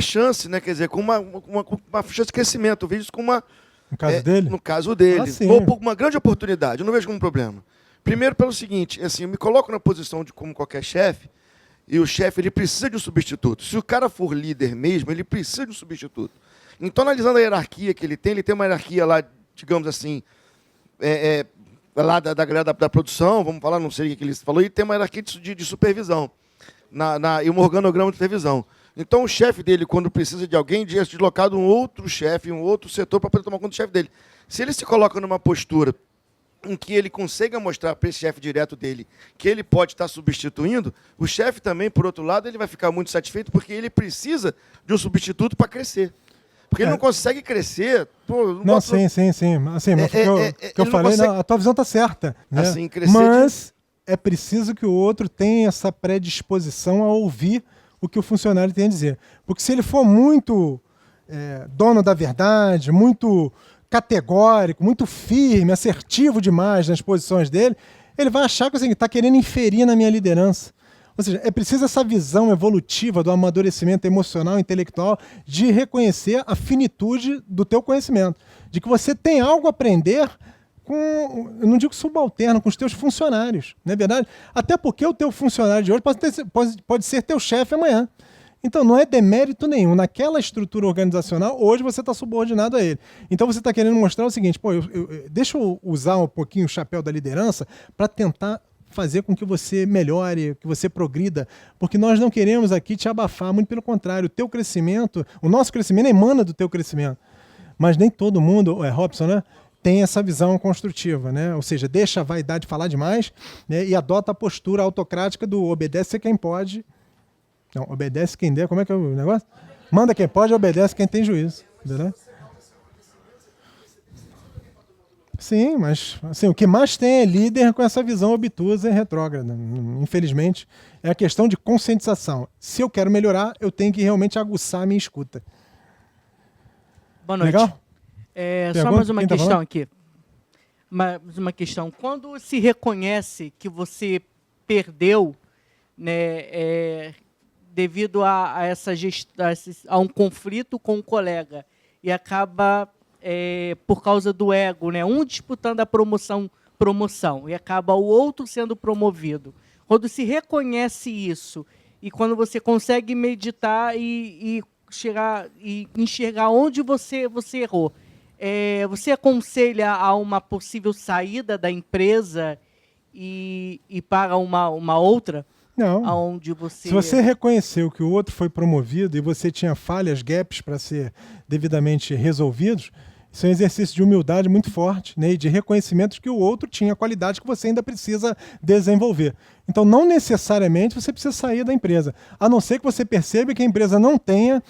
chance, né? Quer dizer, como uma chance de crescimento. Eu vejo isso como uma... No caso dele? No caso dele. Ah, uma grande oportunidade. Eu não vejo como um problema. Primeiro, pelo seguinte, assim, eu me coloco na posição de como qualquer chefe, e o chefe ele precisa de um substituto. Se o cara for líder mesmo, ele precisa de um substituto. Então, analisando a hierarquia que ele tem uma hierarquia lá, digamos assim, lá da galera da produção, vamos falar, não sei o que ele falou, e tem uma hierarquia de supervisão, e um organograma de supervisão. Então, o chefe dele, quando precisa de alguém, é deslocado um outro chefe, um outro setor para poder tomar conta do chefe dele. Se ele se coloca numa postura em que ele consiga mostrar para esse chefe direto dele que ele pode estar substituindo, o chefe também, por outro lado, ele vai ficar muito satisfeito porque ele precisa de um substituto para crescer. Porque ele não consegue crescer... Não, sim. Assim, mas o que eu falei, a tua visão está certa. Né? Assim, crescer mas é preciso que o outro tenha essa predisposição a ouvir o que o funcionário tem a dizer. Porque se ele for muito dono da verdade, muito categórico, muito firme, assertivo demais nas posições dele, ele vai achar que está querendo inferir na minha liderança. Ou seja, é preciso essa visão evolutiva do amadurecimento emocional e intelectual de reconhecer a finitude do teu conhecimento, de que você tem algo a aprender com, eu não digo subalterno, com os teus funcionários, não é verdade? Até porque o teu funcionário de hoje pode ser teu chefe amanhã. Então não é demérito nenhum. Naquela estrutura organizacional, hoje você está subordinado a ele. Então você está querendo mostrar o seguinte, deixa eu usar um pouquinho o chapéu da liderança para tentar fazer com que você melhore, que você progrida, porque nós não queremos aqui te abafar, muito pelo contrário, o teu crescimento, o nosso crescimento emana do teu crescimento. Mas nem todo mundo, Robson, né? tem essa visão construtiva, né? Ou seja, deixa a vaidade falar demais, né? E adota a postura autocrática do obedece quem pode. Não, obedece quem der. Como é que é o negócio? Manda quem pode, obedece quem tem juízo. Entendeu? Sim, mas assim, o que mais tem é líder com essa visão obtusa e retrógrada. Infelizmente, é a questão de conscientização. Se eu quero melhorar, eu tenho que realmente aguçar a minha escuta. Boa noite. Legal? Só mais uma questão aqui. Mais uma questão. Quando se reconhece que você perdeu, né, devido a um conflito com um colega e acaba por causa do ego, né, um disputando a promoção e acaba o outro sendo promovido. Quando se reconhece isso e quando você consegue meditar e chegar e enxergar onde você errou, você aconselha a uma possível saída da empresa e para uma outra? Não. Aonde você... Se você reconheceu que o outro foi promovido e você tinha falhas, gaps para ser devidamente resolvidos, isso é um exercício de humildade muito forte, né, e de reconhecimento de que o outro tinha qualidade que você ainda precisa desenvolver. Então, não necessariamente você precisa sair da empresa, a não ser que você perceba que a empresa não tenha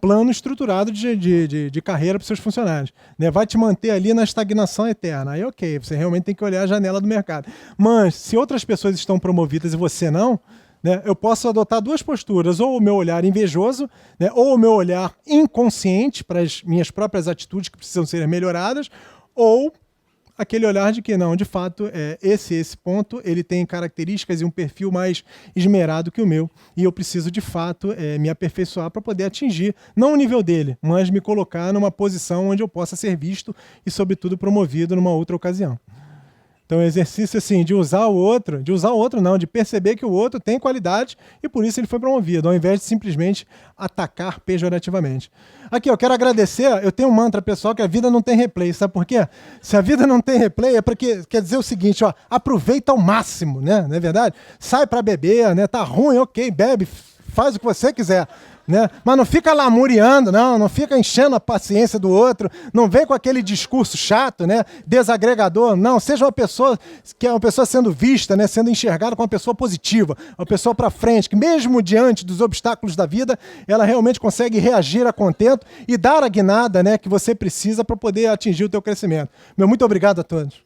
plano estruturado de carreira para os seus funcionários. Né? Vai te manter ali na estagnação eterna. Aí, ok, você realmente tem que olhar a janela do mercado. Mas, se outras pessoas estão promovidas e você não, né, eu posso adotar duas posturas, ou o meu olhar invejoso, né, ou o meu olhar inconsciente para as minhas próprias atitudes que precisam ser melhoradas, ou aquele olhar de que não, de fato, esse ponto ele tem características e um perfil mais esmerado que o meu, e eu preciso, de fato, me aperfeiçoar para poder atingir, não o nível dele, mas me colocar numa posição onde eu possa ser visto e, sobretudo, promovido numa outra ocasião. Então, o exercício assim, de perceber que o outro tem qualidade e por isso ele foi promovido, ao invés de simplesmente atacar pejorativamente. Aqui, eu quero agradecer, eu tenho um mantra pessoal que a vida não tem replay, sabe por quê? Se a vida não tem replay é porque quer dizer o seguinte, ó, aproveita ao máximo, né? Não é verdade? Sai para beber, né? Tá ruim, ok, bebe, faz o que você quiser. Né? Mas não fica lamuriando, não fica enchendo a paciência do outro, não vem com aquele discurso chato, né? Desagregador, não, seja uma pessoa que é uma pessoa sendo vista, né? Sendo enxergada como uma pessoa positiva, uma pessoa para frente, que mesmo diante dos obstáculos da vida, ela realmente consegue reagir a contento e dar a guinada, né, que você precisa para poder atingir o teu crescimento. Muito obrigado a todos.